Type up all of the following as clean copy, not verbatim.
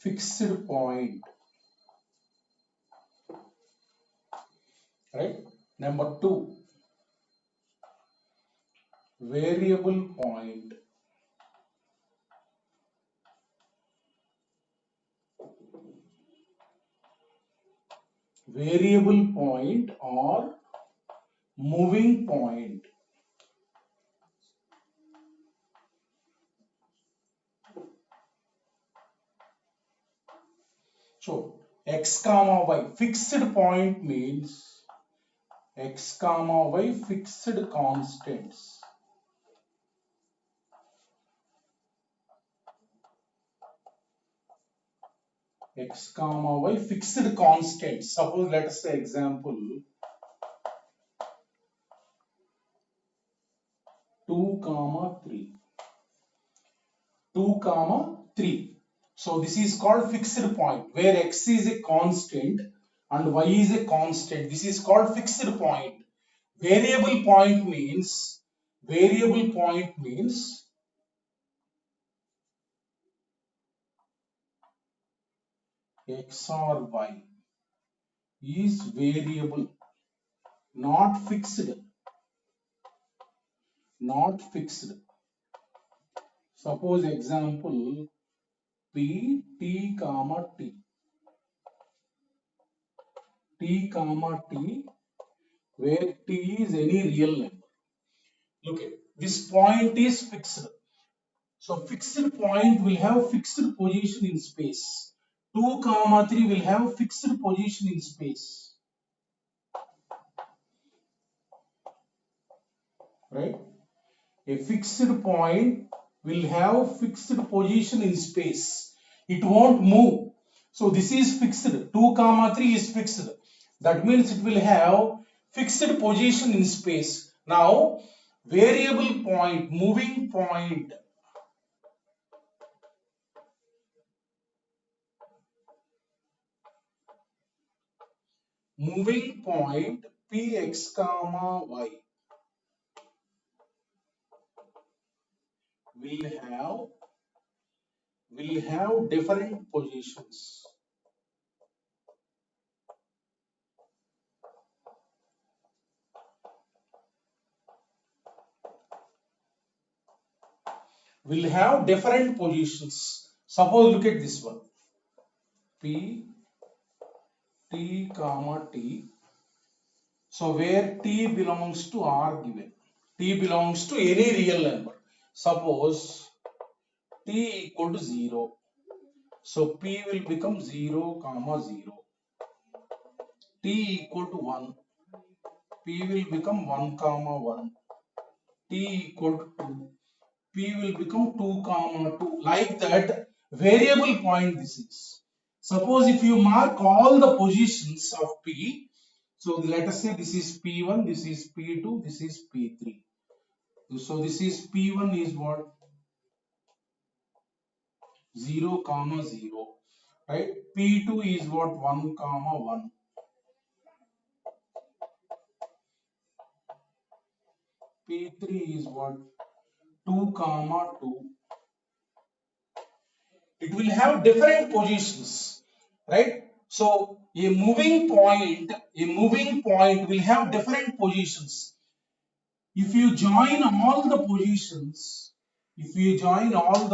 fixed point, right? Number 2, variable point. Variable point or moving point. So x comma y, fixed point means x comma y fixed constants. X comma y fixed constants. Suppose let us say example 2 comma 3. 2 comma 3. So this is called fixed point where x is a constant and y is a constant. This is called fixed point. Variable point means x or y is variable, not fixed. Not fixed. Suppose example p t comma t. T comma t where t is any real number. Look at this point is fixed. So fixed point will have fixed position in space. 2 comma 3 will have fixed position in space. Right? A fixed point will have fixed position in space. It won't move. So this is fixed. 2 comma 3 is fixed. That means it will have fixed position in space. Now variable point, moving point. Moving point px comma y will have different positions. Will have different positions. Suppose look at this one. P t comma t. So where t belongs to R given. T belongs to any real number. Suppose t equal to 0. So p will become 0 comma 0. T equal to 1. P will become 1 comma 1. T equal to 2. P will become 2 comma 2. Like that, variable point this is. Suppose if you mark all the positions of P, so let us say this is P1, this is P2, this is P3. So this is P1 is what? 0 comma 0. Right? P2 is what? 1 comma 1. P3 is what? 2 comma 2. It will have different positions, right? So a moving point will have different positions. If you join all the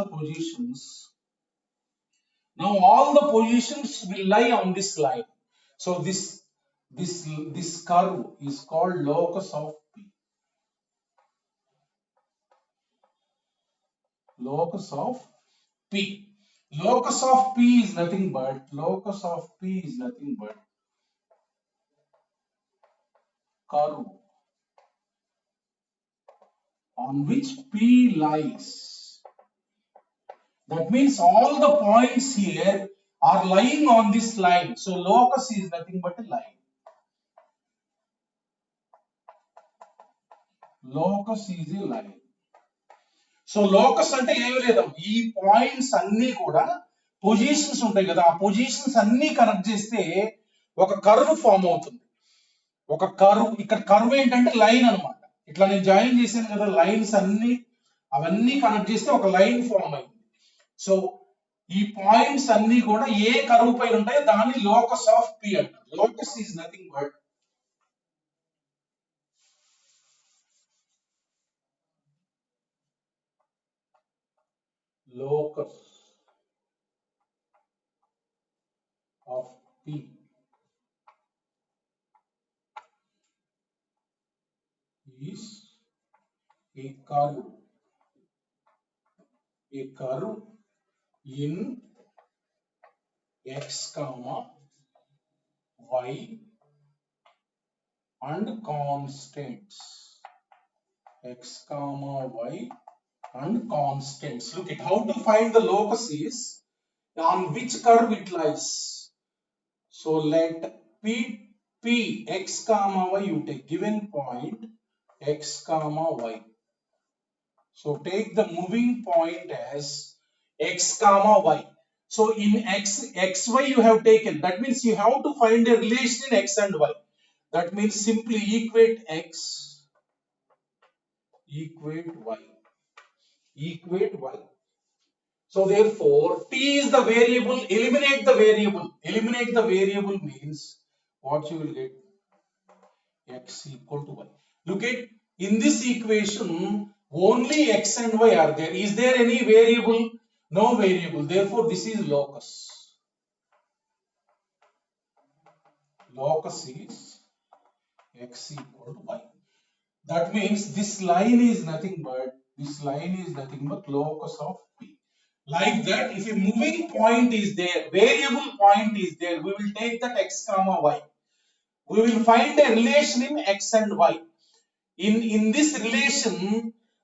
positions, now all the positions will lie on this line. So this curve is called locus of P. Locus of P. Locus of P is nothing but curve on which P lies. That means all the points here are lying on this line. So locus is nothing but a line. Locus is a line. So locus అంటే ఏమీ లేదు, ఈ points అన్ని కూడా positions ఉంటాయి కదా, ఆ positions అన్ని కనెక్ట్ చేస్తే ఒక కర్వ్ ఫామ్ అవుతుంది. ఒక కర్వ్, ఇక్కడ కర్వ్ ఏంటంటే లైన్ అన్నమాట. ఇట్లా నేను జాయిన్ చేశాను కదా లైన్స్ అన్ని, అవన్నీ కనెక్ట్ చేస్తే ఒక లైన్ ఫామ్ అయింది. సో ఈ పాయింట్స్ అన్ని కూడా ఏ కర్వ్ పైన ఉంటాయో దాన్ని లోకస్ ఆఫ్ P అంటారు. Locus is nothing but locus of P is a curve in x comma y and constants. X comma y and constants. Look at how to find the locus is on which curve it lies. So let P x comma y, you take given point x comma y. So take the moving point as x comma y. So in xy you have taken, that means you have to find a relation in x and y. That means simply equate x, equate y. So therefore t is the variable, eliminate the variable. Eliminate the variable means what you will get? X equal to y. Look at, in this equation only x and y are there. Is there any variable? No variable. Therefore this is locus. Locus is x equal to y. That means this line is nothing but locus of P. Like that, if a moving point is there, variable point is there, we will take that x comma y. We will find a relation in x and y. In this relation,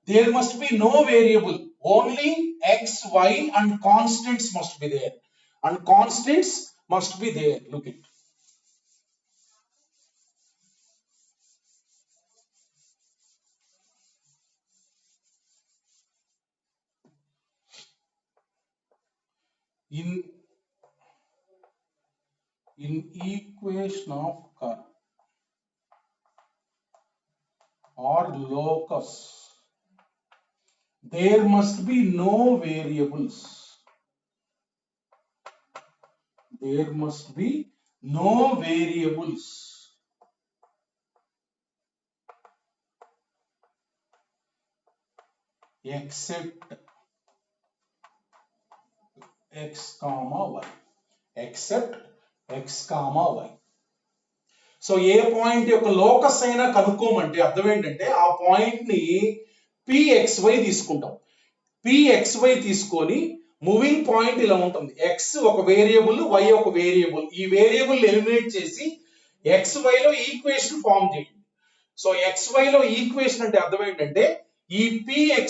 there must be no variable. Only x, y and constants must be there. And constants must be there. Look at. In equation of curve or locus, there must be no variables. There must be no variables except x comma y. Except x comma y. So a point యొక్క locus అయినా కనుక్కోమంటే అర్థం ఏంటంటే ఆ point ని pxy తీసుకుంటాం. pxy తీసుకొని moving point ఇలా ఉంటుంది. x ఒక వేరియబుల్, y ఒక వేరియబుల్. ఈ వేరియబుల్ ఎలిమినేట్ చేసి xy లో ఈక్వేషన్ ఫామ్ చేయండి. సో xy లో ఈక్వేషన్ అంటే అర్థం ఏంటంటే ఈ px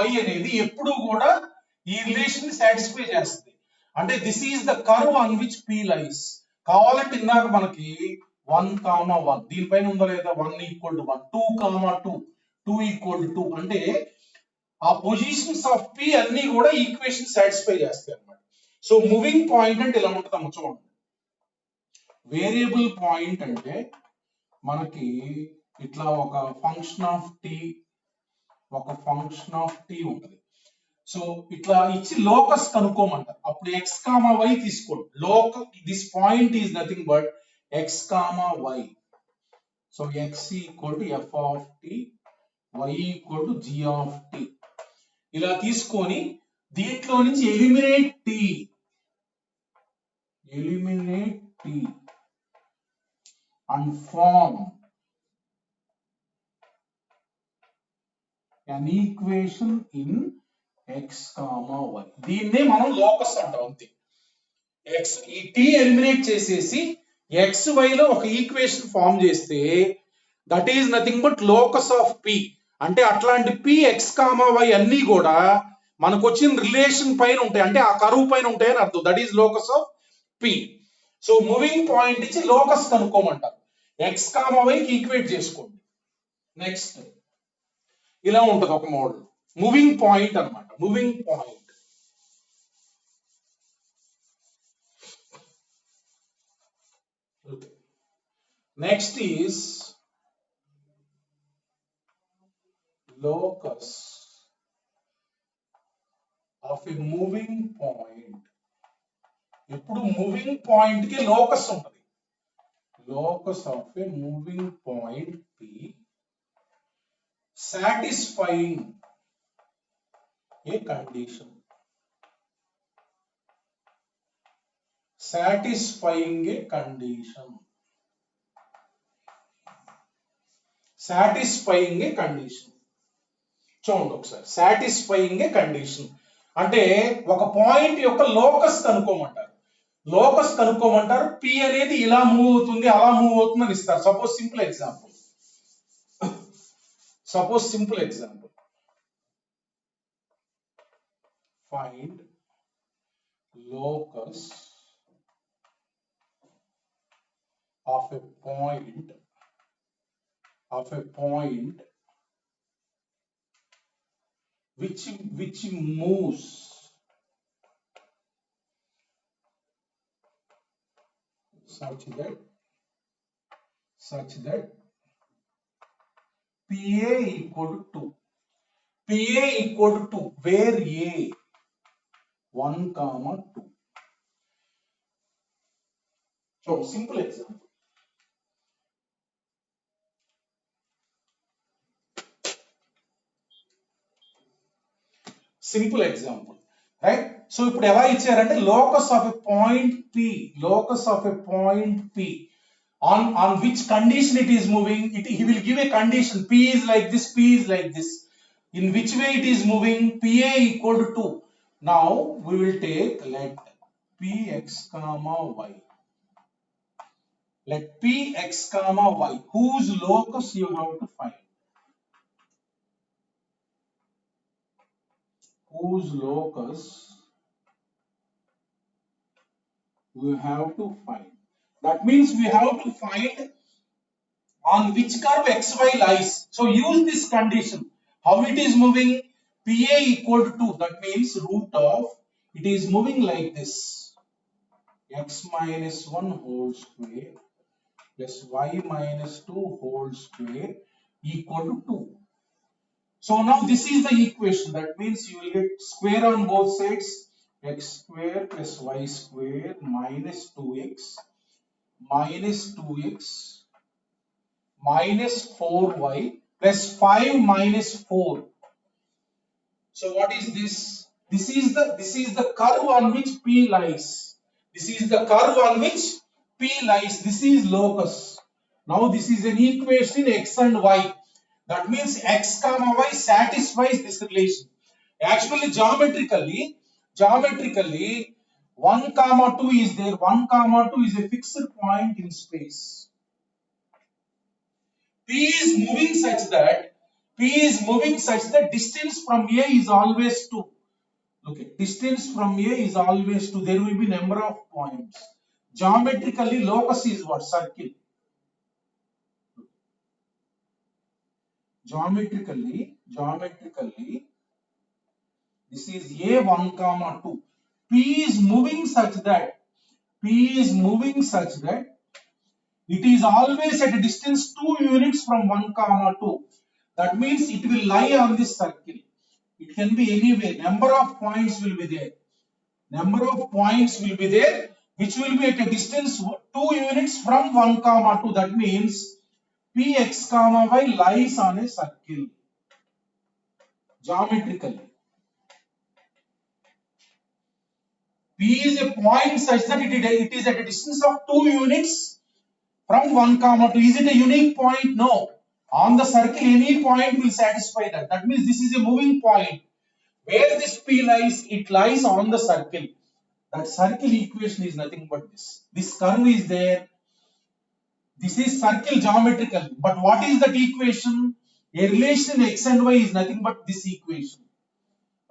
y అనేది ఎప్పుడు కూడా ఈ రిలేషన్ సాటిస్ఫై చేస్తుంది. అంటే this is the curve on which p లైస్. కావాలంటే ఇందాక మనకి 1, 1 దీనిపైన ఉందా లేదా, 1 ఈక్వల్ టు 1, 2, 2 ఈక్వల్ టు 2 అంటే ఆ పొజిషన్స్ ఆఫ్ p అన్ని కూడా ఈక్వేషన్ సాటిస్ఫై చేస్తాయి అన్నమాట. సో మూవింగ్ పాయింట్ అంటే ఇలా ఉంటుందమ్మ చూడండి. వేరియబుల్ పాయింట్ అంటే మనకి ఇట్లా ఒక ఫంక్షన్ ఆఫ్ t ఉంటుంది. సో ఇట్లా ఇచ్చి లోకస్ కనుక్కోమంటారు. అప్పుడు x కామా y తీసుకోండి. This point is nothing but x comma y. So x equal to f of t, y equal to g of t. ఇలా తీసుకొని దీంట్లో నుంచి eliminate t and form an equation in x comma y. దీన్నే మనం locus అంటాం అంతే. x ఈ t eliminate చేసేసి xy లో ఒక ఈక్వేషన్ ఫామ్ చేస్తే that is nothing but locus of p. అంటే అట్లాంటి p x కామా y అన్ని కూడా మనకు వచ్చిన రిలేషన్ పైన ఉంటాయి, అంటే ఆ కర్వ్ పైన ఉంటాయి అని అర్థం. That is locus of p. So moving point ఇచ్చి లోకస్ కనుక్కోమంటారు. x కామా y కి ఈక్వేట్ చేసుకోండి. నెక్స్ట్ ఇలా ఉంటుంది ఒక మోడల్, మూవింగ్ పాయింట్ అన్నమాట. Moving point next is locus of a moving point. ఇప్పుడు మూవింగ్ పాయింట్ కి లోకస్ ఉంటుంది. Locus of a moving point P satisfying a condition. Satisfying a condition. Satisfying a condition. చూడండి ఒకసారి. Satisfying a condition అంటే ఒక point యొక్క locus కనుక్కోమంటారు. Locus కనుక్కోమంటారు. P అనేది ఇలా మూవ్ అవుతుంది, అలా మూవ్ అవుతుంది అని ఇస్తారు. Suppose simple example. Find locus of a point which moves such that PA equal to where A 1, 2. So simple example. Right? So ఇప్పుడు ఎలా ఇచ్చారంటే locus of a point P on which condition it is moving. He will give a condition. P is like this, P is like this. In which way it is moving? PA equal to 2. Now we will take let Px comma y. Let Px comma y, whose locus you have to find. Whose locus we have to find. That means we have to find on which curve xy lies. So use this condition. How it is moving? PA equal to 2. That means root of it is moving like this. X minus 1 whole square plus y minus 2 whole square equal to 2. So now this is the equation. That means you will get square on both sides. X square plus y square minus 2x minus 4y plus 5 minus 4. So what is this? This is the curve on which P lies. This is locus. Now this is an equation in x and y. That means x comma y satisfies this relation. Actually geometrically 1, 2 is there. 1, 2 is a fixed point in space. P is moving such that distance from A is always 2. Look at distance from A is always 2. There will be number of points. Geometrically locus is what? Circle. Geometrically this is A 1, 2. P is moving such that it is always at a distance 2 units from 1, 2. That means it will lie on this circle. It can be anywhere. Number of points will be there. Which will be at a distance 2 units from 1, 2. That means Px comma y lies on a circle. Geometrically. P is a point such that it is at a distance of 2 units from 1, 2. Is it a unique point? No. On the circle, any point will satisfy that. That means this is a moving point. Where this P lies, it lies on the circle. That circle equation is nothing but this. This curve is there. This is circle geometrical. But what is that equation? A relation x and y is nothing but this equation.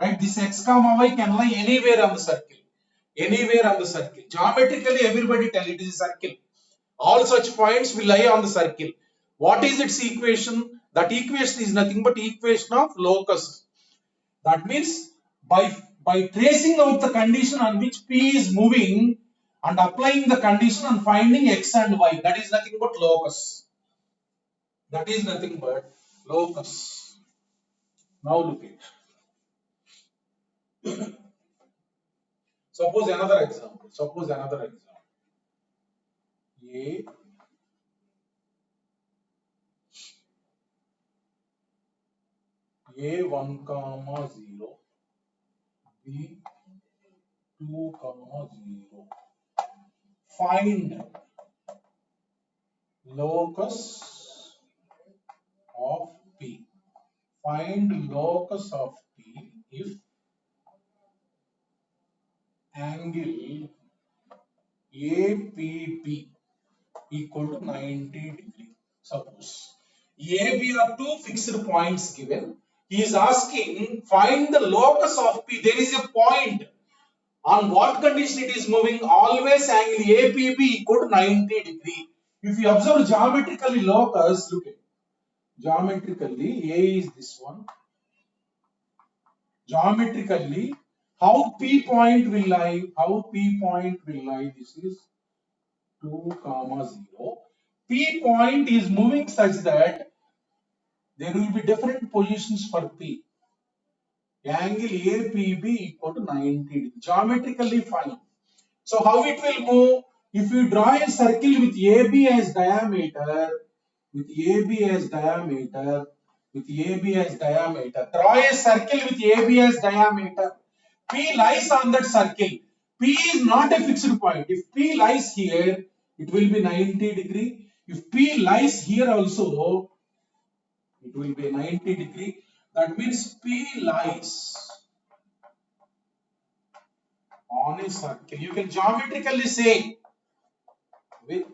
Right? This x comma y can lie anywhere on the circle. Geometrically, everybody tell it is a circle. All such points will lie on the circle. What is its equation? That equation is nothing but equation of locus. That means by tracing out the condition on which P is moving and applying the condition and finding x and y, that is nothing but locus. Now look at Suppose another example. A1 comma 0, B2 comma 0. Find locus of P. Find locus of P if angle APB equal to 90 degree. Suppose AB are two fixed points given. He is asking find the locus of P. There is a point. On what condition it is moving? Always angle APB equal to 90 degree. If you observe geometrically locus, look at geometrically A is this one. Geometrically, how P point will lie? This is 2 comma 0. P point is moving such that there will be different positions for P. Angle APB equal to 90 degree. Geometrically fine. So how it will move? If you draw a circle with AB as diameter, draw a circle with AB as diameter. P lies on that circle. P is not a fixed point. If P lies here, it will be 90 degree. If P lies here also, it will be 90 degree. That means P lies on a circle. You can geometrically say with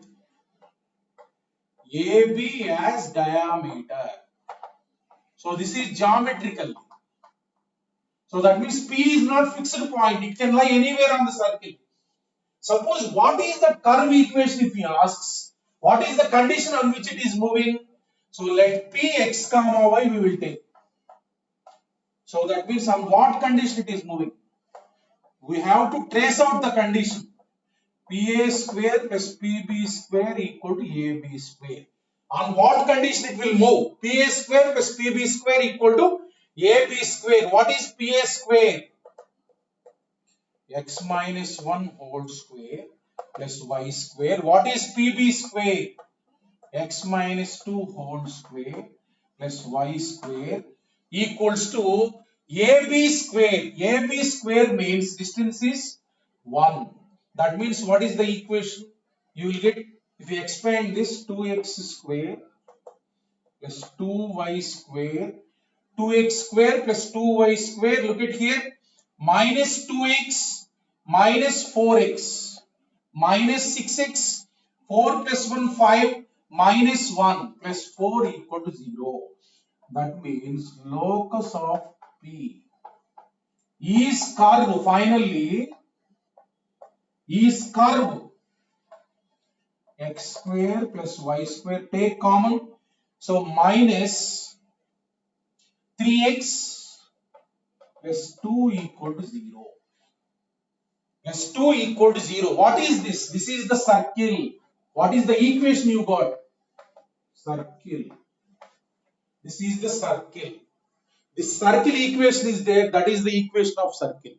AB as diameter. So this is geometrical. So that means P is not fixed point. It can lie anywhere on the circle. Suppose what is the curve equation if he asks? What is the condition on which it is moving? So let P x comma y we will take. So that means on what condition it is moving? We have to trace out the condition. PA square plus PB square equal to AB square. On what condition it will move? PA square plus PB square equal to AB square. What is PA square? X minus 1 whole square plus y square. What is PB square? X minus 2 whole square plus y square equals to AB square. AB square means distance is 1. That means what is the equation? You will get, if you expand this, 2x square plus 2y square, 2x square plus 2y square, look at here, minus 2x minus 4x minus 6x, 4 plus 1 5 minus 1 plus 4 equal to 0. That means locus of P is curve, finally is curve x square plus y square, take common, so minus 3x plus 2 equal to 0. Plus 2 equal to 0. What is this? This is the circle. What is the equation you got? Circle. This is the circle. This circle equation is there. That is the equation of circle.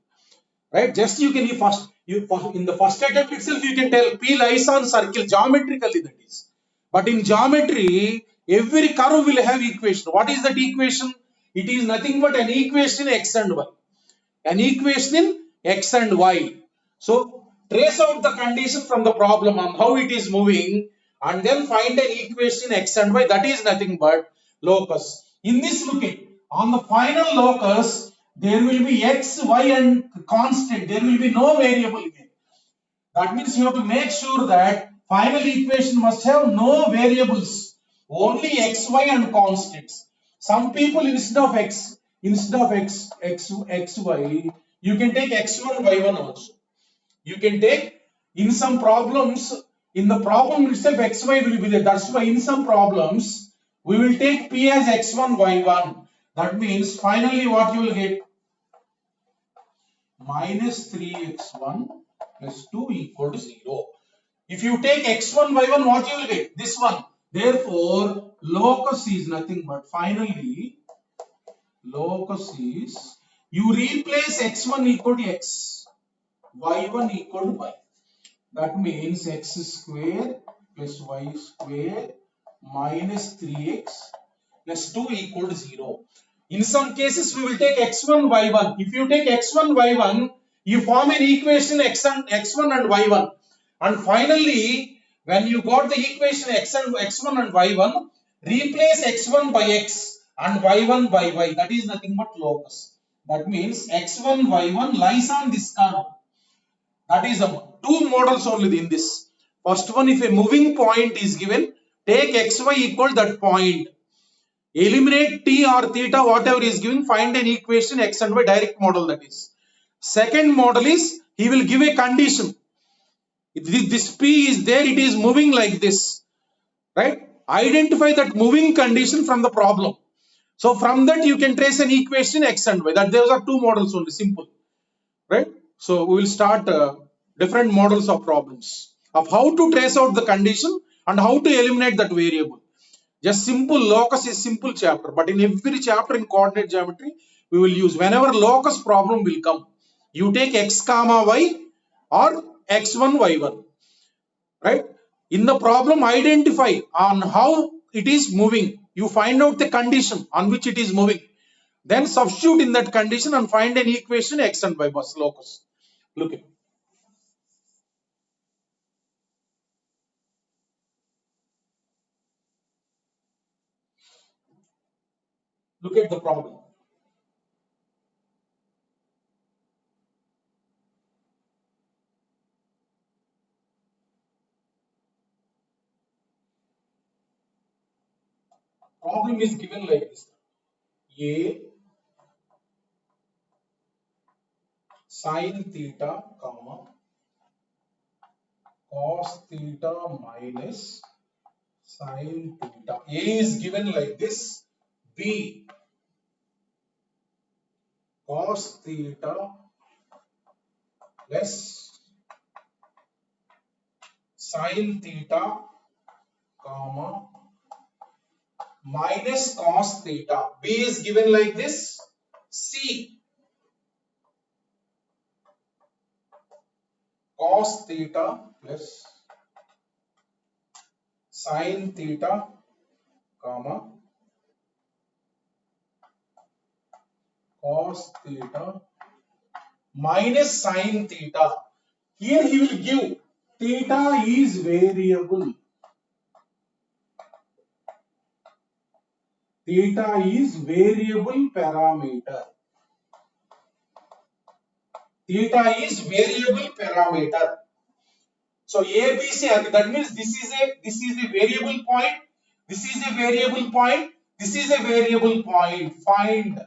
Right? Just you can in the first attempt itself you can tell P lies on circle geometrically, that is. But in geometry, every curve will have equation. What is that equation? It is nothing but an equation in x and y. An equation in x and y. So trace out the condition from the problem on how it is moving and then find an equation in x and y. That is nothing but locus. In this, look at, on the final locus, there will be x, y and constant. There will be no variable here. That means you have to make sure that final equation must have no variables. Only x, y and constants. Some people instead of x, y, you can take x1, y1 also. You can take, in some problems, in the problem itself xy will be there. That's why in some problems we will take P as x1, y1. That means finally what you will get? Minus 3x1 plus 2 equal to 0. If you take x1, y1, what you will get? This one. Therefore, locus is nothing but finally locus is You replace x1 equal to x, y1 equal to y. That means x square plus y square minus 3x plus 2 equal to 0. In some cases, we will take x1, y1. If you take x1, y1, you form an equation x1 and y1. And finally, when you got the equation x1 and y1, replace x1 by x and y1 by y. That is nothing but locus. That means x1, y1 lies on this curve. That is the two models only in this. First one, if a moving point is given, take xy equal that point. Eliminate t or theta, whatever is given, find an equation x and y, direct model that is. Second model is, he will give a condition. If this p is there, it is moving like this, right? Identify that moving condition from the problem. So from that you can trace an equation x and y. That those are two models only, simple, right? So we will start different models of problems of how to trace out the condition and how to eliminate that variable. Just simple locus is simple chapter, but in every chapter in coordinate geometry, we will use whenever locus problem will come. You take x comma y or x1 y1, right? In the problem, identify on how it is moving. You find out the condition on which it is moving. Then substitute in that condition and find an equation x and y was locus. Look at. Look at the problem. Problem is given like this. A sin theta, comma, cos theta minus sin theta. A is given like this. B cos theta plus sin theta, comma, minus cos theta. B is given like this. C cos theta plus sin theta, comma, cos theta minus sin theta. Here he will give theta is variable. Theta is variable parameter. Theta is variable parameter. So A, B, C, that means this is a variable point. This is a variable point. This is a variable point. Find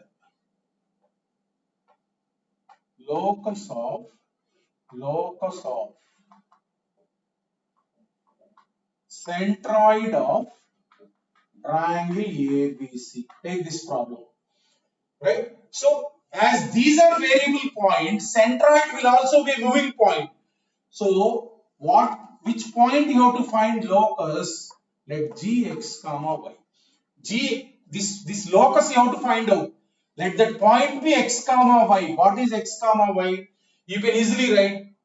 locus of centroid of triangle ABC. Take this problem, right? So as these are variable points, centroid will also be a moving point. So which point you have to find locus? Let gx comma y. This locus you have to find out. Let that point be x comma y. What is x comma y? You can easily write.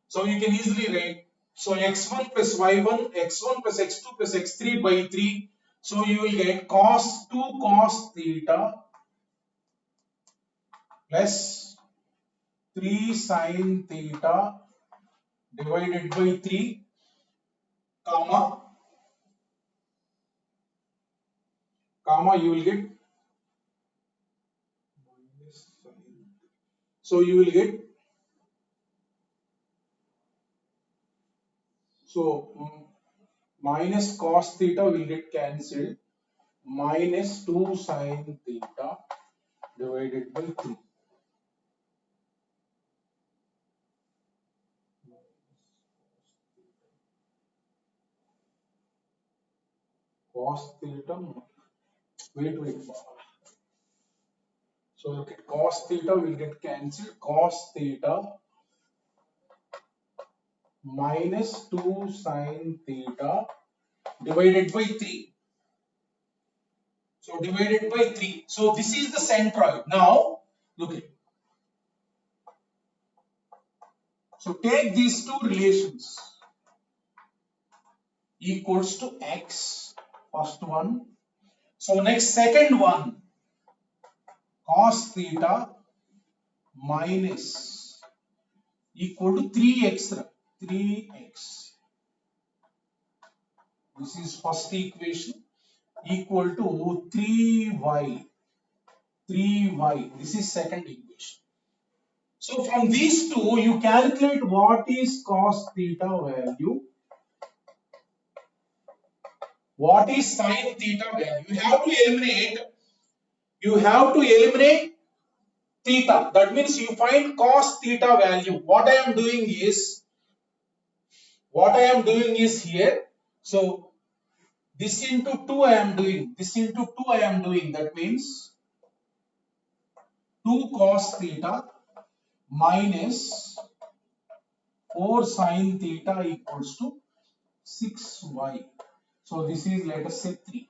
So you can easily write. So x1 plus y1, x1 plus x2 plus x3 by 3. So you will get cos 2 cos theta plus 3 sin theta divided by 3, comma, you will get, so you will get, so minus cos theta will get cancelled, minus 2 sin theta divided by 3. Cos theta, wait. So look at cos theta will get cancelled, cos theta minus 2 sin theta divided by 3. So divided by 3. So this is the centroid. Now Look at. So take these two relations equals to x, first one. So next second one, cos theta minus equal to 3x. 3x. This is first equation equal to 3y. 3y. This is second equation. So from these two, you calculate what is cos theta value, what is sin theta value. You have to eliminate theta. That means you find cos theta value. What I am doing is here. So this into 2 I am doing. This into 2 I am doing. That means 2 cos theta minus 4 sin theta equals to 6y. So this is, let us say, 3.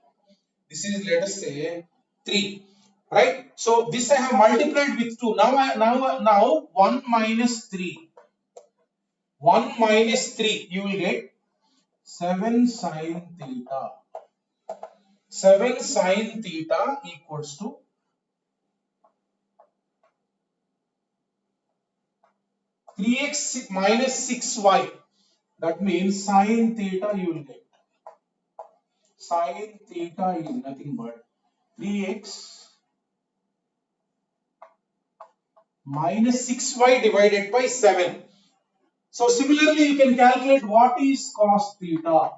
This is, let us say, 3. Right? So this I have multiplied with 2. Now 1 minus 3. 1 minus 3, you will get 7 sin theta. 7 sin theta equals to 3x minus 6y. That means sin theta you will get. Sin theta is nothing but 3x minus 6y divided by 7. So similarly, you can calculate what is cos theta.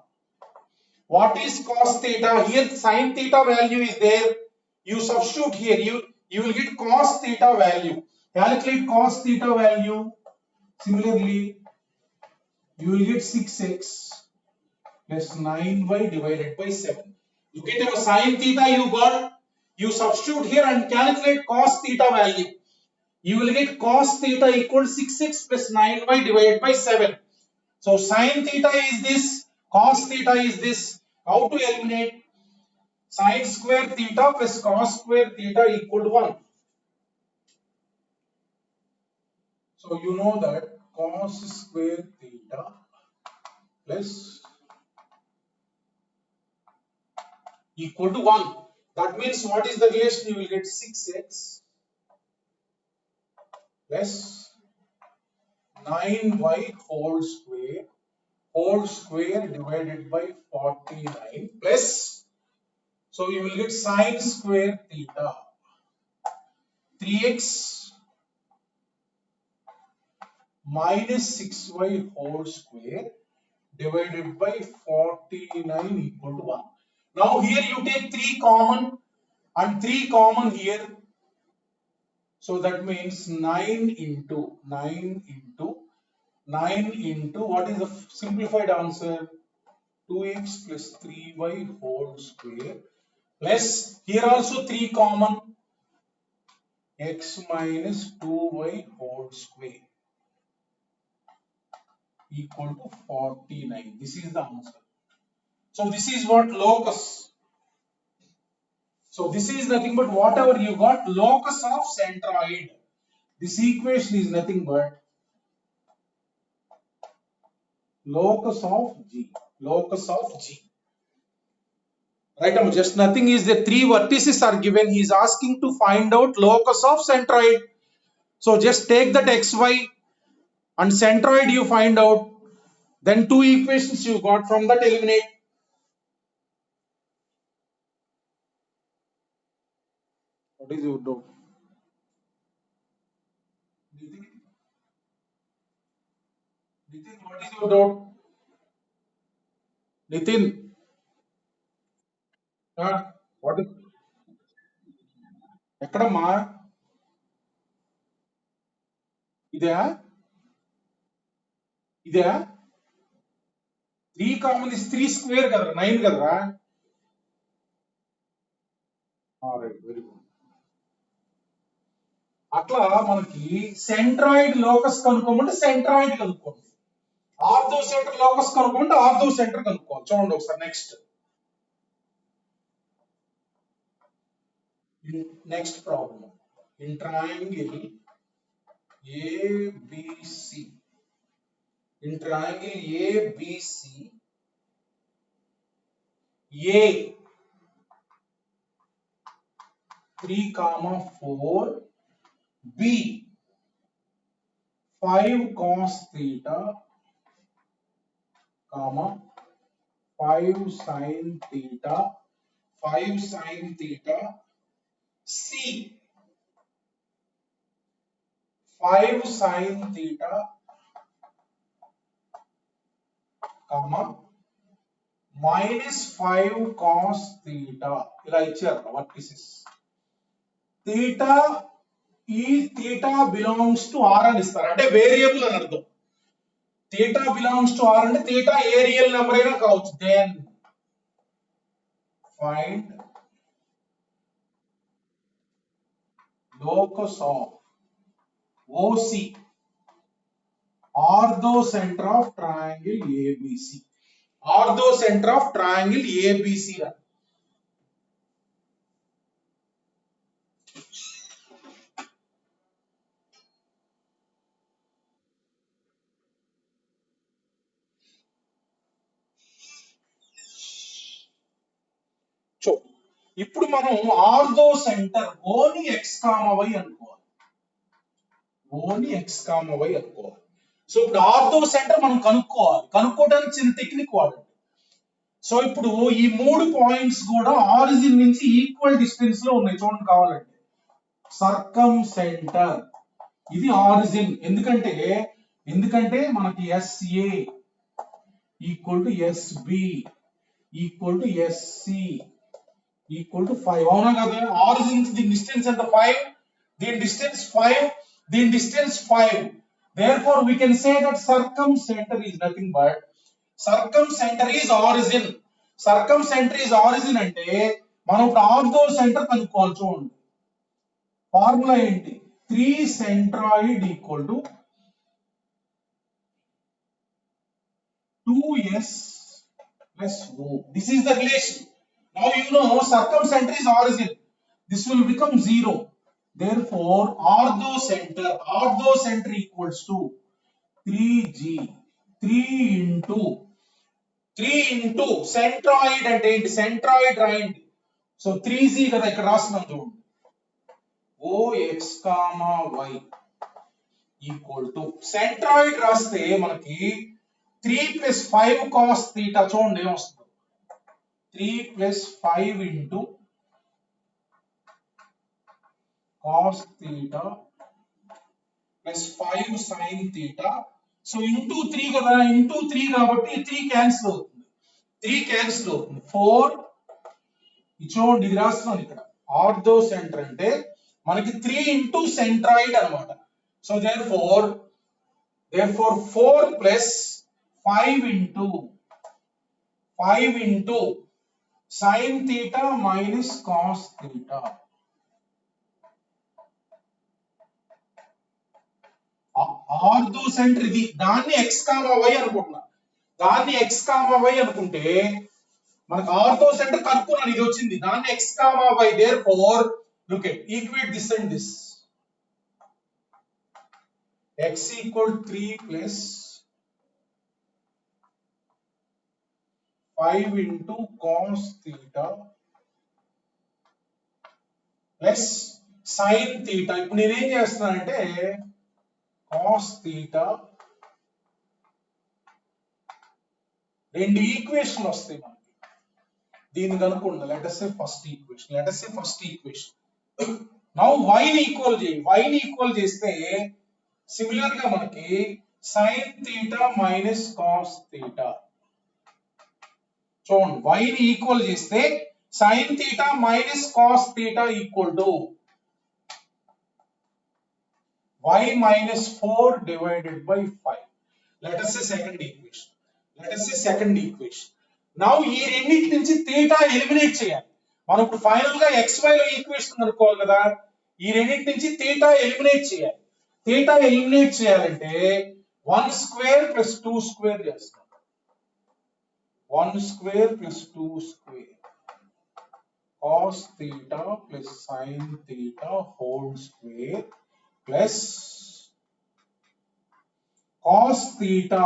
What is cos theta? Here sin theta value is there. You substitute here. You will get cos theta value. Calculate cos theta value. Similarly, you will get 6x plus 9y divided by 7. You get your sin theta you got. You substitute here and calculate cos theta value. You will get cos theta equal 6x plus 9y divided by 7. So sin theta is this, cos theta is this. How to eliminate? Sin square theta plus cos square theta equal to 1. So you know that cos square theta plus equal to 1. That means what is the relation? You will get 6x plus 9y whole square divided by 49 plus, so you will get sin square theta 3x minus 6y whole square divided by 49 equal to 1. Now here you take 3 common and 3 common here. So that means 9 into what is the simplified answer? 2x plus 3y whole square plus here also 3 common, x minus 2y whole square equal to 49. This is the answer. So this is what locus. So this is nothing but whatever you got, locus of centroid. This equation is nothing but locus of G. Locus of G. Right, just nothing is the 3 vertices are given. He is asking to find out locus of centroid. So just take that xy and centroid you find out. Then 2 equations you got, from that eliminate. What is your doubt? Nitin, what is your doubt? Nitin, what is? ఎక్కడమ్మా ఇదే ఇదే 3 common is 3 square కదరా 9 కదరా right very good అట్లా మనకి centroid locus కనుక్కోమంటే centroid కనుక్కోండి orthocentre locus కనుక్కోమంటే ఆర్థో సెంటర్ కనుక్కోవాలి చూడండి ఒకసారి next problem in triangle ABC, in triangle ABC, A 3, 4, B 5 cos theta, 5 sin theta, 5 sin theta, C 5 sin theta, minus 5 cos theta. ఇలా ఇచ్చారు వర్టిసెస్. థీటా ఈ theta belongs to R అని ఇస్తారు, అంటే వేరియబుల్ అని అర్థం. థీటా బిలాంగ్స్ టు ఆర్ అంటే theta a real number అయినా కావచ్చు. Then find locus of OC orthocentre of triangle ABC. Orthocentre of triangle ABC. ఇప్పుడు మనం ఆర్థో సెంటర్ ఓని ఎక్స్ కామా వై అనుకోవాలి. ఓని ఎక్స్ కామా వై అనుకోవాలి. సో ఇప్పుడు ఆర్థో సెంటర్ మనం కనుక్కోవడానికి చిన్న టెక్నిక్ వాడండి. సో ఇప్పుడు ఈ 3 పాయింట్స్ కూడా ఆరిజిన్ నుంచి ఈక్వల్ డిస్టెన్స్ లో ఉన్నాయి. చూడండి కావాలంటే సర్కం సెంటర్ ఇది ఆరిజిన్. ఎందుకంటే మనకి SA equal to SB equal to SC equal to 5. అవునా కదా? ఆరిజిన్ దీని డిస్టెన్స్ ఎంత? 5. దీని డిస్టెన్స్ 5. దీని distance 5. Therefore we can say that circumcenter is nothing but circumcenter is origin. Circumcenter is origin అంటే మనం ఇప్పుడు ఆర్థో సెంటర్ కనుక్కోవాలి. చూడండి ఫార్ములా ఏంటి? 3 centroid equal to 2s plus o. This is the relation. Now you know circumcenter is origin. This will become 0. Therefore orthocenter equals to 3g. 3 into centroid అంటే ఏంటి? centroid రాయండి. So 3g కదా ఇక్కడ రాస్తున్నాం చూడండి. ox, y equal to centroid రాస్తే మనకి 3 plus 5 cos theta. చూడండి ఏమొస్తుంది? 3 plus 5 into cos theta plus 5 sin theta. So into 3 కదా, ఇంటూ 3 కాబట్టి 3 క్యాన్సిల్ అవుతుంది. 4. చూడండి ఇది రాస్తున్నాను ఇక్కడ. ఆర్థో సెంటర్ అంటే మనకి 3 into సెంట్రాయిడ్ అన్నమాట. So therefore 4 plus 5 into sin theta minus cos theta. Ortho centre ఇది. దాన్ని ఎక్స్ కామా వై అనుకుంటున్నా. అనుకుంటే మనకు ఆర్థో సెంటర్ కనుక్కున్నాను, ఇది వచ్చింది. దాన్ని X comma Y. therefore look at equate this and this. x equal 3 plus 5 into cos theta plus sin theta. ఇప్పుడు నేనేం చేస్తున్నానంటే cos theta రెండు ఈక్వేషన్లు వస్తాయి మనకి. దీన్ని కనుక్కోండి. let us say first equation. now y ని ఈక్వల్ చేస్తే సిమిలర్ గా మనకి sin theta minus cos theta. చూడండి y ని ఈక్వల్ చేస్తే sin theta minus cos theta equal to y minus 4 divided by 5. let us say second equation. now ఈ రెండింటి నుంచి theta ఎలిమినేట్ చేయాలి. మనం ఇప్పుడు ఫైనల్ గా xy లో ఈక్వేషన్ కనుక్కోవాలి కదా. ఈ రెండింటి నుంచి theta ఎలిమినేట్ చేయాలి. చేయాలంటే 1 square plus 2 square చేస్తాం. 1 square plus 2 square cos theta plus sin theta whole square plus cos theta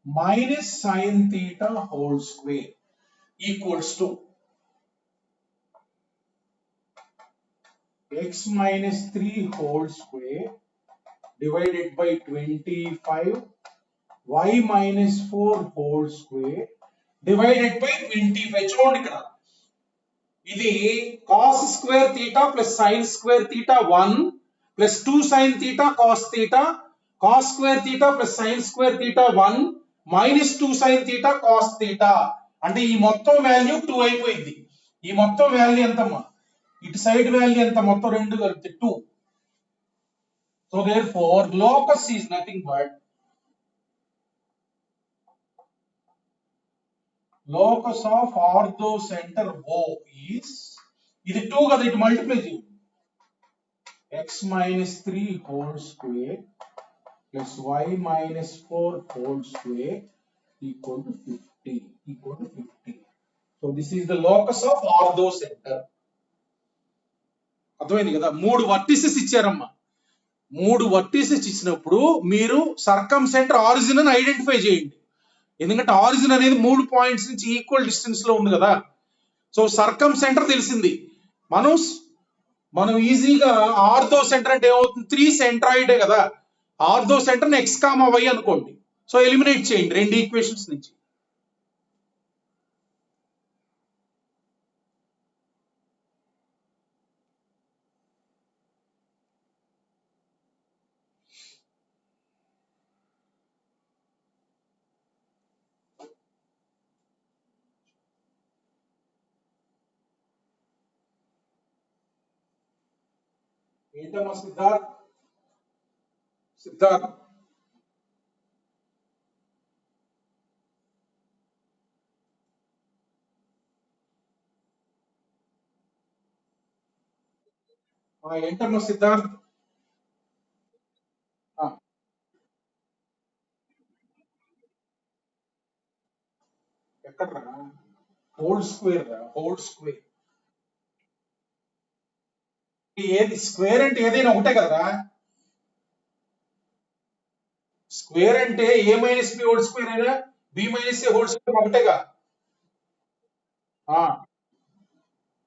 minus sin theta whole square equals to x minus 3 whole square divided by 25 y minus 4 whole square divided by 25. చూడండి ఇక్కడ ఇది cos square theta plus sin square theta 1 plus 2 sin theta cos theta cos square theta plus sin square theta 1 minus 2 sin theta cos theta అంటే ఈ మొత్తం value 2 అయిపోయింది. ఈ మొత్తం value ఎంతమ్మా, ఇటు సైడ్ వాల్యూ ఎంత, మొత్తం రెండు కలిపితే 2. So therefore locus is nothing but locus of orthocenter O is ఇది 2 కదా, ఇటు మల్టిప్లై చేయండి, x minus 3 whole square plus y minus 4 whole square equal to 50. So this is the locus of orthocenter. అర్థమైంది కదా? 3 వర్టిసెస్ ఇచ్చారమ్మా. 3 వర్టిసెస్ ఇచ్చినప్పుడు మీరు సర్కంసెంటర్ origin అని identify చేయండి. ఎందుకంటే ఆరిజిన్ అనేది 3 పాయింట్స్ నుంచి ఈక్వల్ డిస్టెన్స్ లో ఉంది కదా. సో సర్కంసెంటర్ తెలిసింది. మనం ఈజీగా ఆర్థో సెంటర్ అంటే ఏమవుతుంది, 3 సెంట్రాయిడే కదా. ఆర్థో సెంటర్ x, y అనుకోండి. సో ఎలిమినేట్ చేయండి రెండు ఈక్వేషన్స్ నుంచి. ఏంటమ్మా సిద్ధార్థ్ ఏంటమ్మా సిద్ధార్థ్ ఎక్కడ హోల్ స్క్వేర్ ఏది స్క్వేర్ అంటే ఏదైనా ఒకటే కదరా. స్క్వేర్ అంటే a minus b whole square అయినా b minus a whole square ఒకటేగా.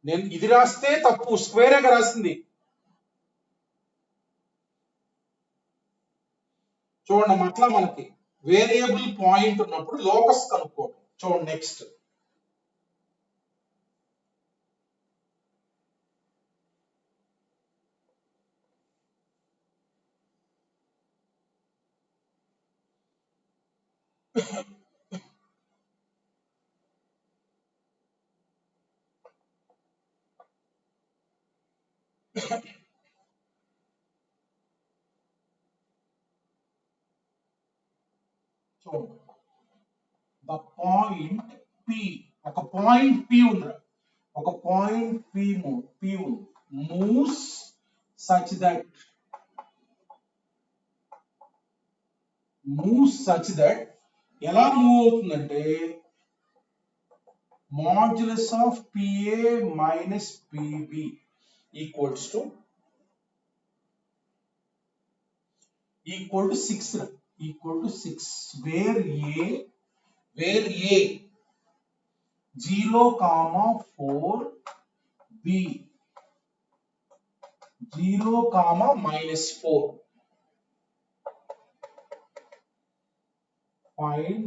నేను ఇది రాస్తే తప్పు, స్క్వేరేగా రాసింది. చూడండి అట్లా మనకి వేరియబుల్ పాయింట్ ఉన్నప్పుడు లోకస్ కనుక్కోండి. చూడండి నెక్స్ట్ చూడండి ద పాయింట్ P, ఒక పాయింట్ P ఉంది, ఒక పాయింట్ P ఉంది, మూవ్స్ సచ్ దట్ ఎలా మూవ్ అవుతుందంటే modulus of PA minus PB equals to 6, where A 0, 4, B 0, -4. Find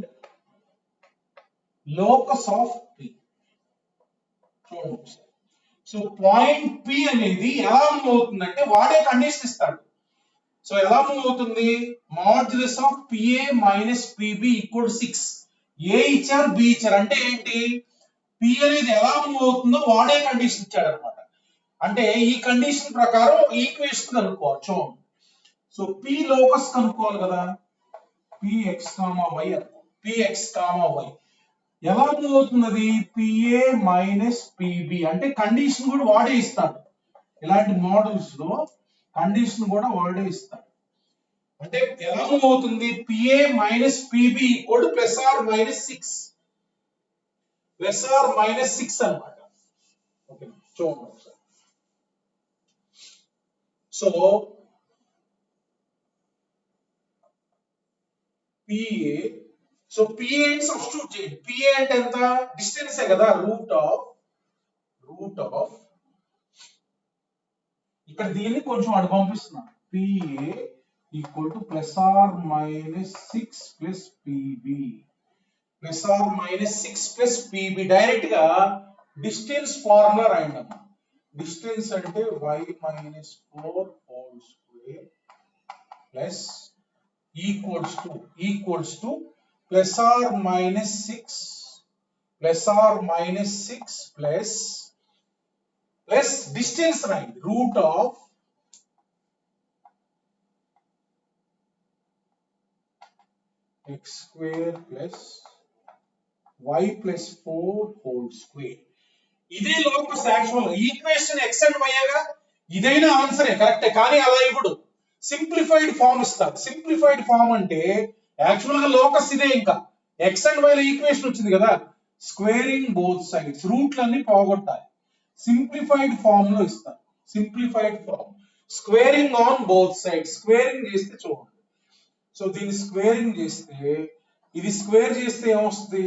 locus of P. చూడండి, సో పాయింట్ P అనేది ఎలా మూవ్ అవుతుందంటే వాడే కండిషన్ ఇస్తాడు. సో ఎలా మూవ్ అవుతుంది, modulus of PA minus PB equal 6. ఏ ఇచ్చారు, బి ఇచ్చారు, అంటే ఏంటి, P అనేది ఎలా మూవ్ అవుతుందో వాడే కండిషన్ ఇచ్చాడు అనమాట. అంటే ఈ కండిషన్ ప్రకారం ఈక్వేషన్ కనుక్కోవాలి. చూడండి, సో P లోకస్ కనుక్కోవాలి కదా, Px, y ఎలా మూవ్ అవుతున్నది, PA మైనస్ PB అంటే కండిషన్ కూడా వాడే ఇస్తాడు. ఇలాంటి మోడల్స్ లో కండిషన్ కూడా వాడే ఇస్తాడు. అంటే ఎలా మూవ్ అవుతుంది, PA minus PB equal to +or -6 అన్నమాట. చూడండి ఒకసారి. సో PA, సో PA ని సబ్స్టిట్యూట్ చేయండి. PA అంటే ఎంత? డిస్టెన్స్ కదా, రూట్ ఆఫ్ ఇక్కడ దీన్ని కొంచెం అటు పంపిస్తున్నాను. PA equal to plus are minus 6 plus PB, plus are minus 6 plus PB. Direct గా డిస్టెన్స్ ఫార్ములా రాయండి అమ్మా. డిస్టెన్స్ అంటే y minus 4 whole square plus equals to plus are minus 6 plus distance రాయండి, root of x square plus y plus 4 whole square. ఇదే locus actual equation x and y గా, ఇదైనా ఆన్సరే కరెక్టే, కానీ అలా ఇప్పుడు సింప్లిఫైడ్ ఫామ్ ఇస్తారు. సింప్లిఫైడ్ ఫామ్ అంటే యాక్చువల్ గా లోకస్ ఇదే, ఇంకా x అండ్ y ల ఈక్వేషన్ వచ్చింది కదా, స్క్వేరింగ్ బోత్ సైడ్స్, రూట్లన్నీ పోగొట్టాలి. సింప్లిఫైడ్ ఫామ్ లో ఇస్తారు. Simplified form squaring on both sides. Squaring చేస్తే చూడండి, సో దీన్ని స్క్వేరింగ్ చేస్తే, ఇది స్క్వేర్ చేస్తే ఏమొస్తుంది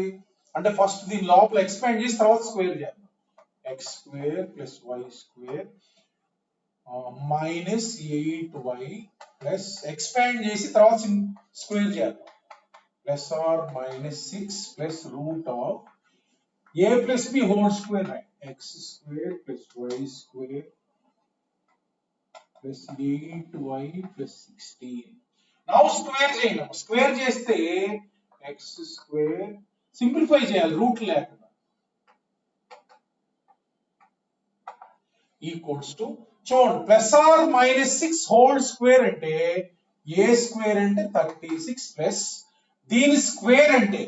అంటే ఫస్ట్ దీని లోపల ఎక్స్పాండ్ చేసి తర్వాత స్క్వేర్ చేద్దాం. x square plus y square minus 8y plus expand చేసి తర్వాత స్క్వేర్ చేద్దాం, plus are minus 6 plus root of a plus b whole square, x square plus y square plus 8y plus 16. Now square చేయండి. Square చేస్తే x square, simplify చేయాలి root లేకుండా, equals to చూడండి plus are minus 6 whole square అంటే a square అంటే 36 plus దీని square అంటే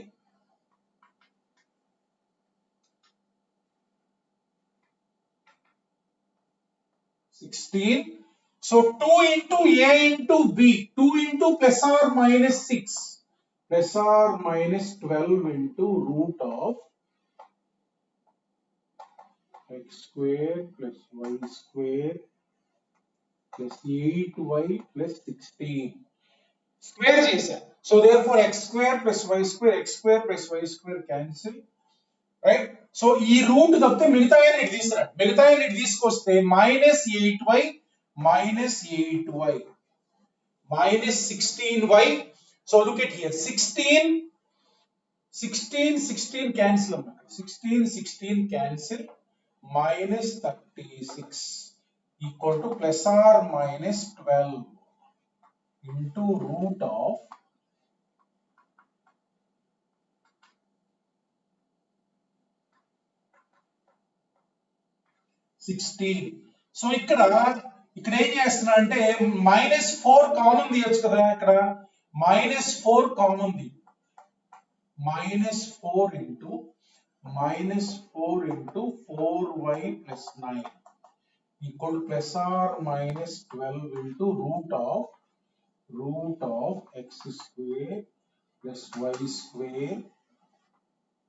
so 2 into a into b, 2 into plus or minus 6 plus or minus 12 into root of x square plus y square plus 8y plus 16. Square చేశా. So therefore x square plus y square cancel. Right? So ఈ route తప్పితే మిగతాయన్ని ఇటు తీసుకురండి. మిగతాయన్ని ఇటు తీసుకొస్తే minus 8y minus 8y minus 16y. So look at here, 16 cancel, 16 cancel, minus 36 equal to plus or minus 12 into root of 16. So ఇక్కడ ఏం చేస్తున్నా అంటే మైనస్ 4 కామన్ తీయొచ్చు కదా, ఇక్కడ మైనస్ 4 కామన్ తీ, minus 4 into 4y plus 9 equal plus are minus 12 into root of x square plus y square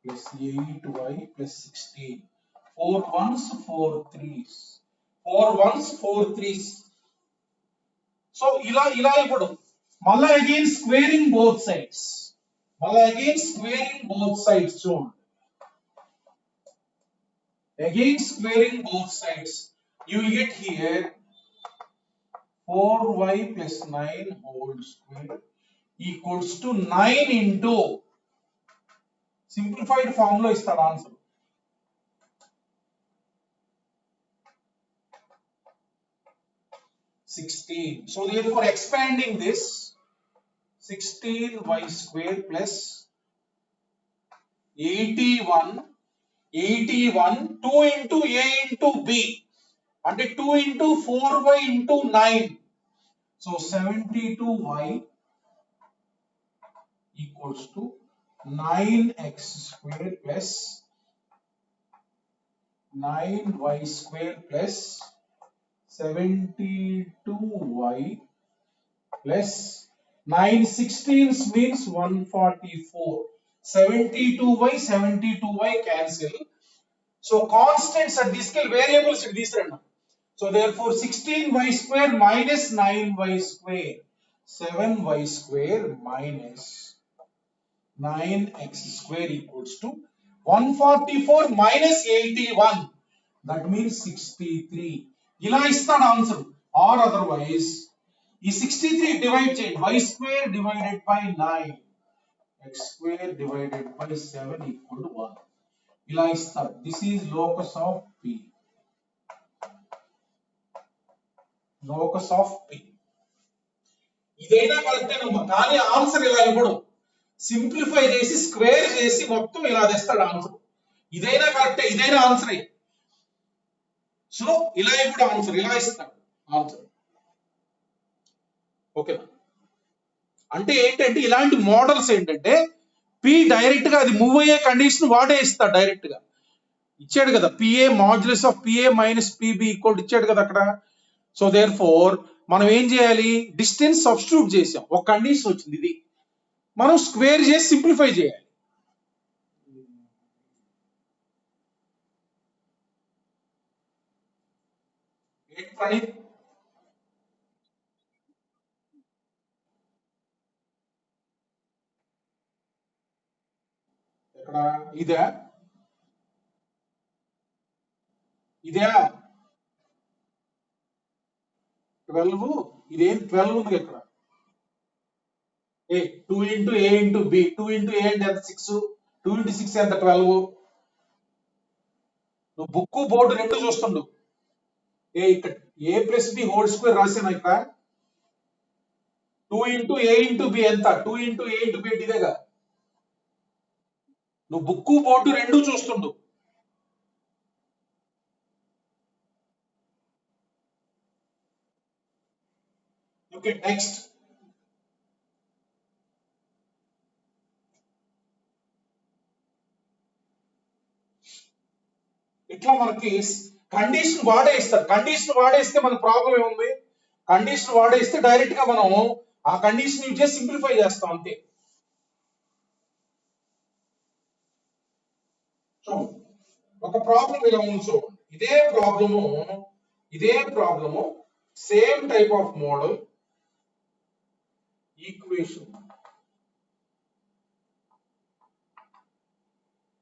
plus 8y plus 16. 4 ones 4 threes, 4 ones 4 threes. So ఇలా ఇప్పుడు మళ్ళా అగైన్ స్క్వేరింగ్ బోత్ సైడ్స్, చూడండి again squaring both sides, you will get here 4y plus 9 whole square equals to 9 into simplified form లో ఇస్తాడు answer 16. So therefore expanding this 16y square plus 81 2 into a into b అంటే 2 into 4y into 9, so 72y equals to 9x square plus 9y square plus 72y plus 9 16s means 144. 72y cancel. So constants at తీసుకెళ్ళి variables ఇటు తీసుకురండి. So therefore 16y square minus 9y square, 7y square minus 9x square equals to 144 minus 81, that means 63. ఇలా ఇస్తాడు answer. Or otherwise ఈ 63 divide చేయండి, y square divided by 9 x square divided by 7 equal to 1. ఇలా ఇస్తాడు. This is locus of p. Locus of p. ఇదైనా కరెక్టేనమ్మా, కానీ answer ఇలా ఇవ్వడు. సింప్లిఫై చేసి స్క్వేర్ చేసి మొత్తం ఇలా తెస్తాడు ఆన్సర్. ఇదైనా కరెక్టే, ఇదైనా ఆన్సరే. సో ఇలా ఇప్పుడు ఆన్సర్ ఇలా ఇస్తాడు ఆన్సర్. ఓకేనా? అంటే ఏంటంటే ఇలాంటి మోడల్స్ ఏంటంటే పి డైరెక్ట్ గా అది మూవ్ అయ్యే కండిషన్ వాడే ఇస్తాడు డైరెక్ట్ గా. ఇచ్చాడు కదా PA modulus of PA minus PB equal ఇచ్చాడు కదా అక్కడ. సో దేర్ ఫోర్ మనం ఏం చేయాలి, డిస్టెన్స్ సబ్స్టిట్యూట్ చేసాం, ఒక కండిషన్ వచ్చింది, ఇది మనం స్క్వేర్ చేసి సింప్లిఫై చేయాలి. ఇక్కడ ఇదే ఇదే 12, ఇదేం 12 ఉంది ఇక్కడ. ఏ 2 ఇంటూ ఏ ఇంటూ బి, 2 ఇంటూ ఏ అంటే ఎంత 6, 2 ఇంటూ 6 ఎంత 12. నువ్వు బుక్ బోర్డు రెండు చూస్తుండు. ఏ ఇక్కడ ఏ ప్లస్ బి హోల్ స్క్వేర్ రాసాను ఇక్కడ. 2 ఇంటూ ఏ ఇంటూ బి ఎంత, 2 ఇంటూ ఏ ఇంటూ బి ఇదేగా. నువ్వు బుక్ బోర్డు రెండు చూస్తుండు. Okay next. ఇట్లా మనకి కండిషన్ వాడేస్తారు. కండిషన్ వాడేస్తే మన ప్రాబ్లం ఏముంది, కండిషన్ వాడేస్తే డైరెక్ట్ గా మనం ఆ కండిషన్ యూజ్ చేసి సింప్లిఫై చేస్తాం అంతే. ఒక ప్రాబ్లం ఇలా ఉంది చూడండి. ఇదే problem same type of model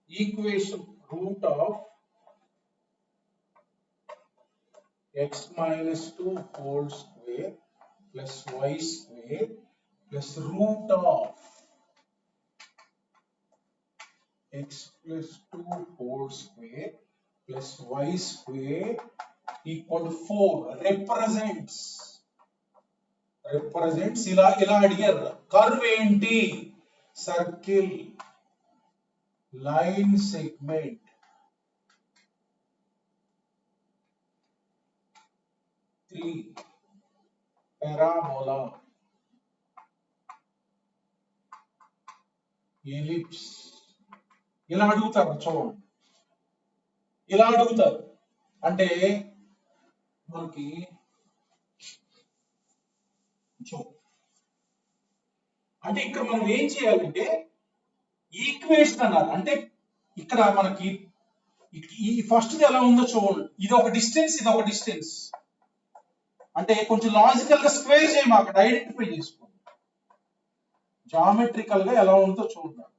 equation route of x minus 2 whole square plus y square plus root of x plus 2 whole square plus y square equal to 4 represents ఇలా అడిగారు. కర్వ్ ఏంటి, circle, line segment, parabola, ellipse. ఇలా అడుగుతారు చూడండి, ఇలా అడుగుతారు. అంటే మనకి అంటే ఇక్కడ మనం ఏం చేయాలంటే ఈక్వేషన్ అన్నారు. అంటే ఇక్కడ మనకి ఈ ఫస్ట్ ఎలా ఉందో చూడండి. ఇది ఒక డిస్టెన్స్, ఇది ఒక డిస్టెన్స్. అంటే కొంచెం లాజికల్ గా స్క్వేర్ చేయమా, అక్కడ ఐడెంటిఫై చేసుకోండి. జామెట్రికల్ గా ఎలా ఉందో చూద్దాం.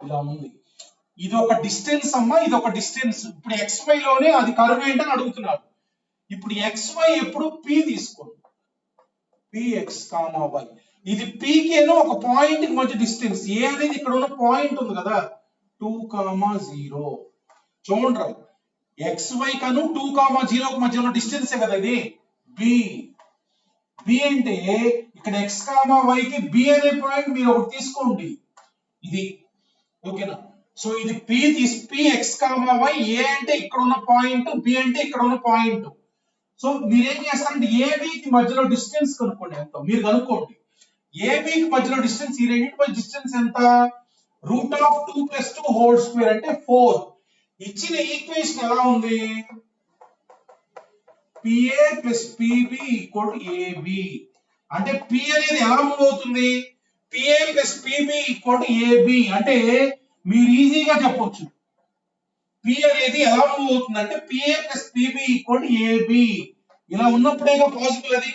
ఇలా ఉంది. ఇది ఒక డిస్టెన్స్ అమ్మా, ఇది ఒక డిస్టెన్స్. ఇప్పుడు XY లోనే అది కర్వ్ ఏంటని అడుగుతున్నారు. ఇప్పుడు XY ఎప్పుడు P తీసుకోండి, PX, Y. ఇది P కేనో ఒక పాయింట్ కి మధ్య డిస్టెన్స్. ఏ అనేది ఇక్కడ ఉన్న పాయింట్ ఉంది కదా 2, 0. చూడండి, XY కను 2, 0 కి మధ్య ఉన్న డిస్టెన్స్ కదా ఇది B అంటే ఇక్కడ X, Y కి B అనే పాయింట్ మీరు ఒకటి తీసుకోండి, ఇది ఓకేనా. సో ఇది PX, Y. ఏ అంటే ఇక్కడ ఉన్న పాయింట్, B అంటే ఇక్కడ ఉన్న పాయింట్. సో మీరేం చేస్తారంటే AB కి మధ్యలో డిస్టెన్స్ కనుక్కోండి ఎంత, మీరు కనుక్కోండి. AB కి మధ్యలో డిస్టెన్స్, ఈ రెండింటి మధ్య డిస్టెన్స్ ఎంత, రూట్ ఆఫ్ 2 + 2 హోల్ స్క్వేర్ అంటే 4. ఇచ్చిన ఈక్వేషన్ ఎలా ఉంది, PA + PB = AB. అంటే P అనేది ఎలా మూవ్ అవుతుంది? PA plus PB equal to AB. అంటే మీరు ఈజీగా చెప్పొచ్చు P అనేది ఎలా మూవ్ అవుతుంది అంటే PA plus PB equal to AB. ఇలా ఉన్నప్పుడేగా పాసిబుల్ అది.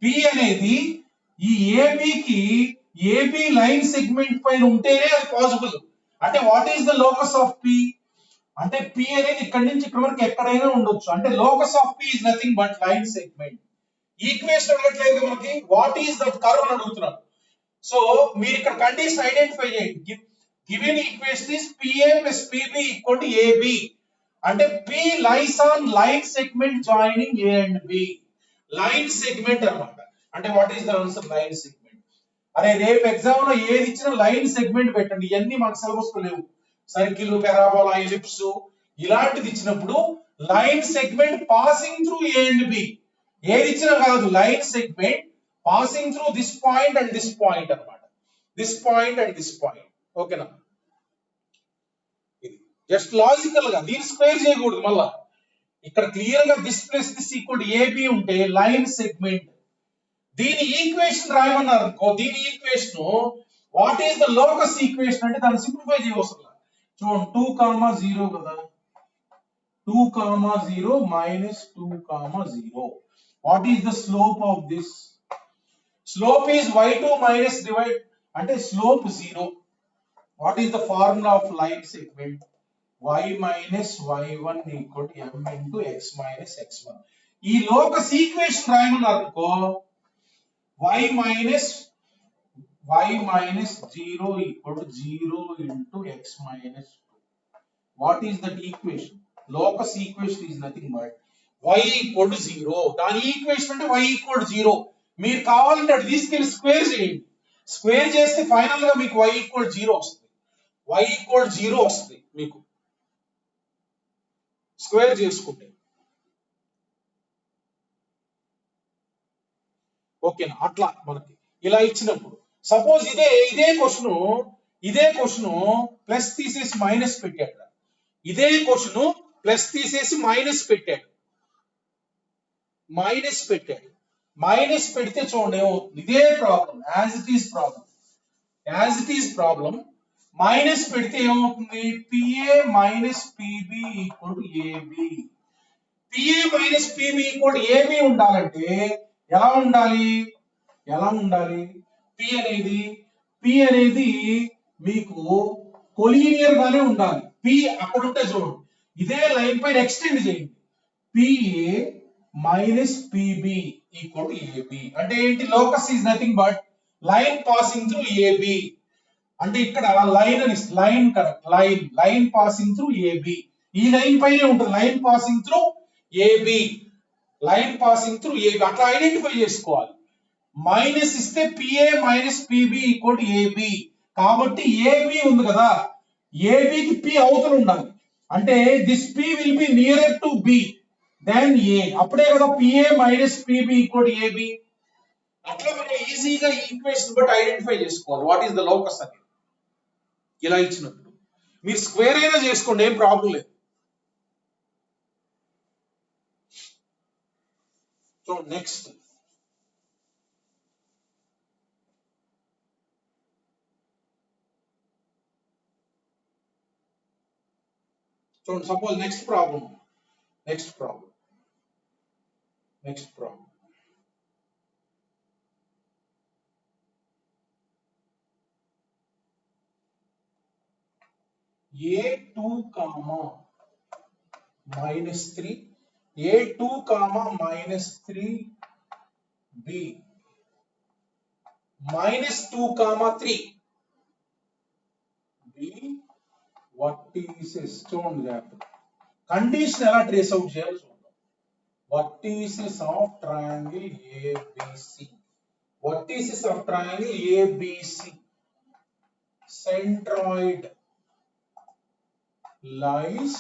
P అనేది ఈ AB కి AB లైన్ సెగ్మెంట్ పైన ఉంటేనే అది పాసిబుల్. అంటే what is the locus of P? అంటే P అనేది ఇక్కడ నుంచి ఇక్కడ వరకు ఎక్కడైనా ఉండొచ్చు. అంటే locus of P is nothing but line segment. Equation అడగట్లేదు మనకి, వాట్ ఈస్ దట్ కర్వ్ అని అడుగుతున్నారు. సో మీరు ఇక్కడ కండిషన్ ఐడెంటిఫై చేయండి. Given equation is PA plus PB equal to AB. అంటే P lies on line segment joining A and B. Line segment అన్నమాట. అంటే what is the answer? Line segment. అరే రేపు ఎగ్జామ్ లో ఏది ఇచ్చినా లైన్ సెగ్మెంట్ పెట్టండి. ఇవన్నీ మనకు సిలబస్ లో లేవు. సర్కిల్, పారాబోలా, ఎలిప్స్ ఇలాంటిది ఇచ్చినప్పుడు line segment passing through A and B. ఏది ఇచ్చినా కాదు, line segment passing through this point and this point అన్నమాట. This point and this point. ఓకేనా? ఇది జస్ట్ లాజికల్ గా దీన్ని స్క్వేర్ చేయకూడదు. మళ్ళా ఇక్కడ క్లియర్ గా this plus this equal AB ఉంటే లైన్ సెగ్మెంట్. దీని ఈక్వేషన్ రాయమన్నారు అనుకో, దీని equation what is the locus equation అంటే దాన్ని సింప్లిఫై చేయవసరం. చూడండి 2, 0 కదా, 2, 0 minus 2, 0. What is the slope of this? Slope is y2 minus divide అంటే slope 0. What is the formula of line segment? Y minus y1 equal to m into x minus x1. ఈ locus equation రాయమన్నారు అనుకో, y minus 0 equal to 0 into x minus 2. What is that equation? Locus equation is nothing but y equal to 0. దాని equation అంటే y equal to 0. మీరు కావాలంటే అది తీసుకెళ్లి square చేయండి. Square చేస్తే ఫైనల్ గా మీకు y equal to 0 వస్తుంది. y equal to 0 వస్తుంది మీకు స్క్వేర్ చేసుకుంటే. ఓకేనా? అట్లా మనకి ఇలా ఇచ్చినప్పుడు సపోజ్ ఇదే క్వశ్చన్ ప్లస్ తీసేసి మైనస్ పెట్టాడు. ఇదే క్వశ్చన్ ప్లస్ తీసేసి మైనస్ పెట్టాడు. మైనస్ పెడితే చూడండి ఏమవుతుంది. ఇదే problem as it is problem. Minus పెడితే ఏమవుతుంది? PA minus PB equal to AB. PA minus PB equal to AB ఉండాలంటే ఎలా ఉండాలి? P అనేది మీకు కొలీనియర్ గానే ఉండాలి. P అక్కడ ఉంటే చూడండి, ఇదే లైన్ పైన ఎక్స్టెండ్ చేయండి. PA minus PB equal to AB. అంటే ఏంటి? Locus is nothing but line passing through AB. అంటే ఇక్కడ లైన్ పాసింగ్ త్రూ AB. ఈ లైన్ పైనే ఉంటుంది లైన్ పాసింగ్ త్రూ AB. అట్లా ఐడెంటిఫై చేసుకోవాలి. మైనస్ ఇస్తే PA minus PB equal to AB. కాబట్టి AB ఉంది కదా, AB కి P అవతల ఉండాలి. అంటే this P will be nearer to B than A. అప్పుడే కదా PA minus PB equal to AB. అట్లా మనం ఈజీగా ఈక్వేషన్ బట్ ఐడెంటిఫై చేసుకోవాలి వాట్ ఈస్ ద లోకస్ అని. ఇలా ఇచ్చినప్పుడు మీరు స్క్వేర్ అయినా చేసుకోండి, ఏం ప్రాబ్లం లేదు. సో నెక్స్ట్ చూడండి, suppose next problem A2, minus 3, A2, minus 3B minus 2, 3 B vertices. చూడండి జాగ్రత్త, కండిషన్ ఎలా ట్రేస్ అవుట్ చేయాలో చూద్దాం. vertices of triangle ABC. vertices of triangle ABC. centroid lies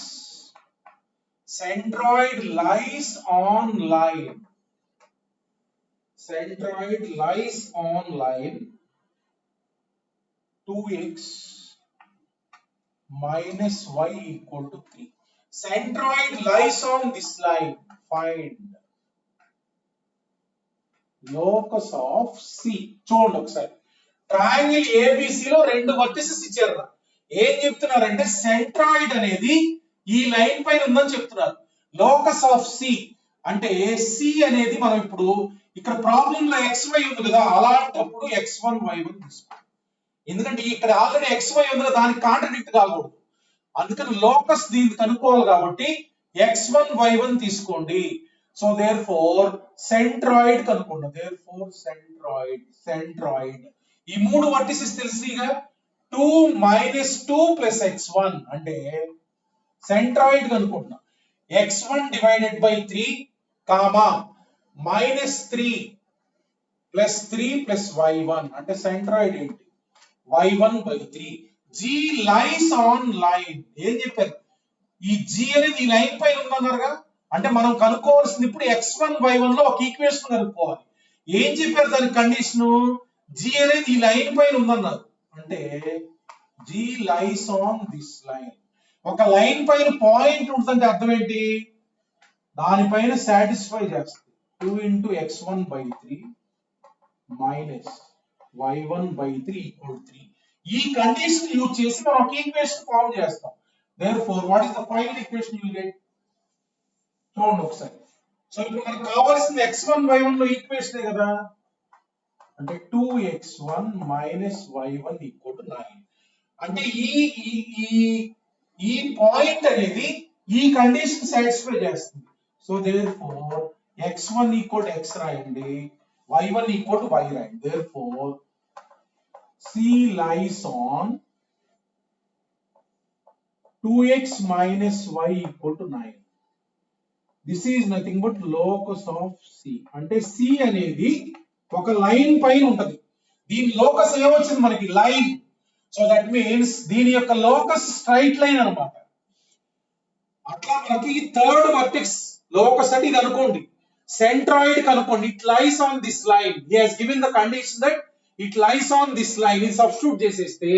on line. Centroid lies on line 2x minus y equal to 3. Centroid lies on this line. Find locus of C. చూడండి ఒకసారి, triangle ABC లో రెండు vertices ఇచ్చారు. ఏం చెప్తున్నారంటే centroid అనేది ఈ line పైన ఉందని చెప్తున్నారు. లోకస్ ఆఫ్ సి అంటే సి అనేది మనం ఇప్పుడు ఇక్కడ ప్రాబ్లం లో XY ఉంది కదా, అలాంటప్పుడు X1 Y1 తీసుకోండి. ఎందుకంటే ఇక్కడ ఆల్రెడీ XY ఉంది కదా, దానికి కాంట్రడిక్ట్ కాకూడదు. అందుకని లోకస్ దీన్ని కనుక్కోవాలి కాబట్టి X1 Y1 తీసుకోండి. సో దేర్ ఫోర్ సెంట్రాయిడ్ కనుక్కోండి. దేర్ ఫోర్ సెంట్రాయిడ్ ఈ మూడు వర్టిసెస్ తెలిసిగా 2 - 2 + X1 అంటే సెంట్రాయిడ్ కనుక్కుంటున్నా. X1 / 3 -3 + 3 + Y1 అంటే సెంట్రాయిడ్ ఏంటి? Y1/3. G lies on line. ఏం చెప్పారు? ఈ G అనేది ఈ లైన్ పైన ఉందన్నారుగా, అంటే మనం కనుక్కోవాల్సింది ఇప్పుడు X1 Y1 లో ఒక ఈక్వేషన్ కనుక్కోవాలి. ఏం చెప్పారు దాని కండిషన్? G అనేది ఈ లైన్ పైన ఉందన్నారు. అంటే G lies on this line. ఒక లైన్ పైన పాయింట్ ఉంటుందంటే అర్థం ఏంటి? దానిపైన సాటిస్ఫై చేస్తుంది. 2 × X1/3 - Y1/3 = 3. ఈ కండిషన్ యూజ్ చేసి మనం ఒక ఈక్వేషన్ ఫార్మ్ చేస్తాం. Therefore, what is the final equation you will get? చూడండి ఒకసారి. సో ఇప్పుడు మనకు కావాల్సింది X1 Y1 లో ఈక్వేషన్ కదా, అంటే 2X1 - Y1 = 9. అంటే ఈ పాయింట్ అనేది ఈ కండిషన్ సాటిస్ఫై చేస్తుంది. సో therefore X1 = X రాయండి, Y1 = Y రాయండి. Therefore C lies on 2x - y = 9. This is nothing but locus of C. అంటే C అనేది ఒక లైన్ పైన ఉంటది. దీని లోకస్ ఏమొచ్చింది మనకి? లైన్. సో దట్ మీన్స్ దీని యొక్క లోకస్ స్ట్రైట్ లైన్ అన్నమాట. అట్లా మనకి థర్డ్ వర్టెక్స్ లోకస్ అంటే ఇది అనుకోండి, సెంట్రాయిడ్ కనుకోండి. It lies on this line. He has given the condition that it lies on this line. ఇది సబ్స్టిట్యూట్ చేసేస్తే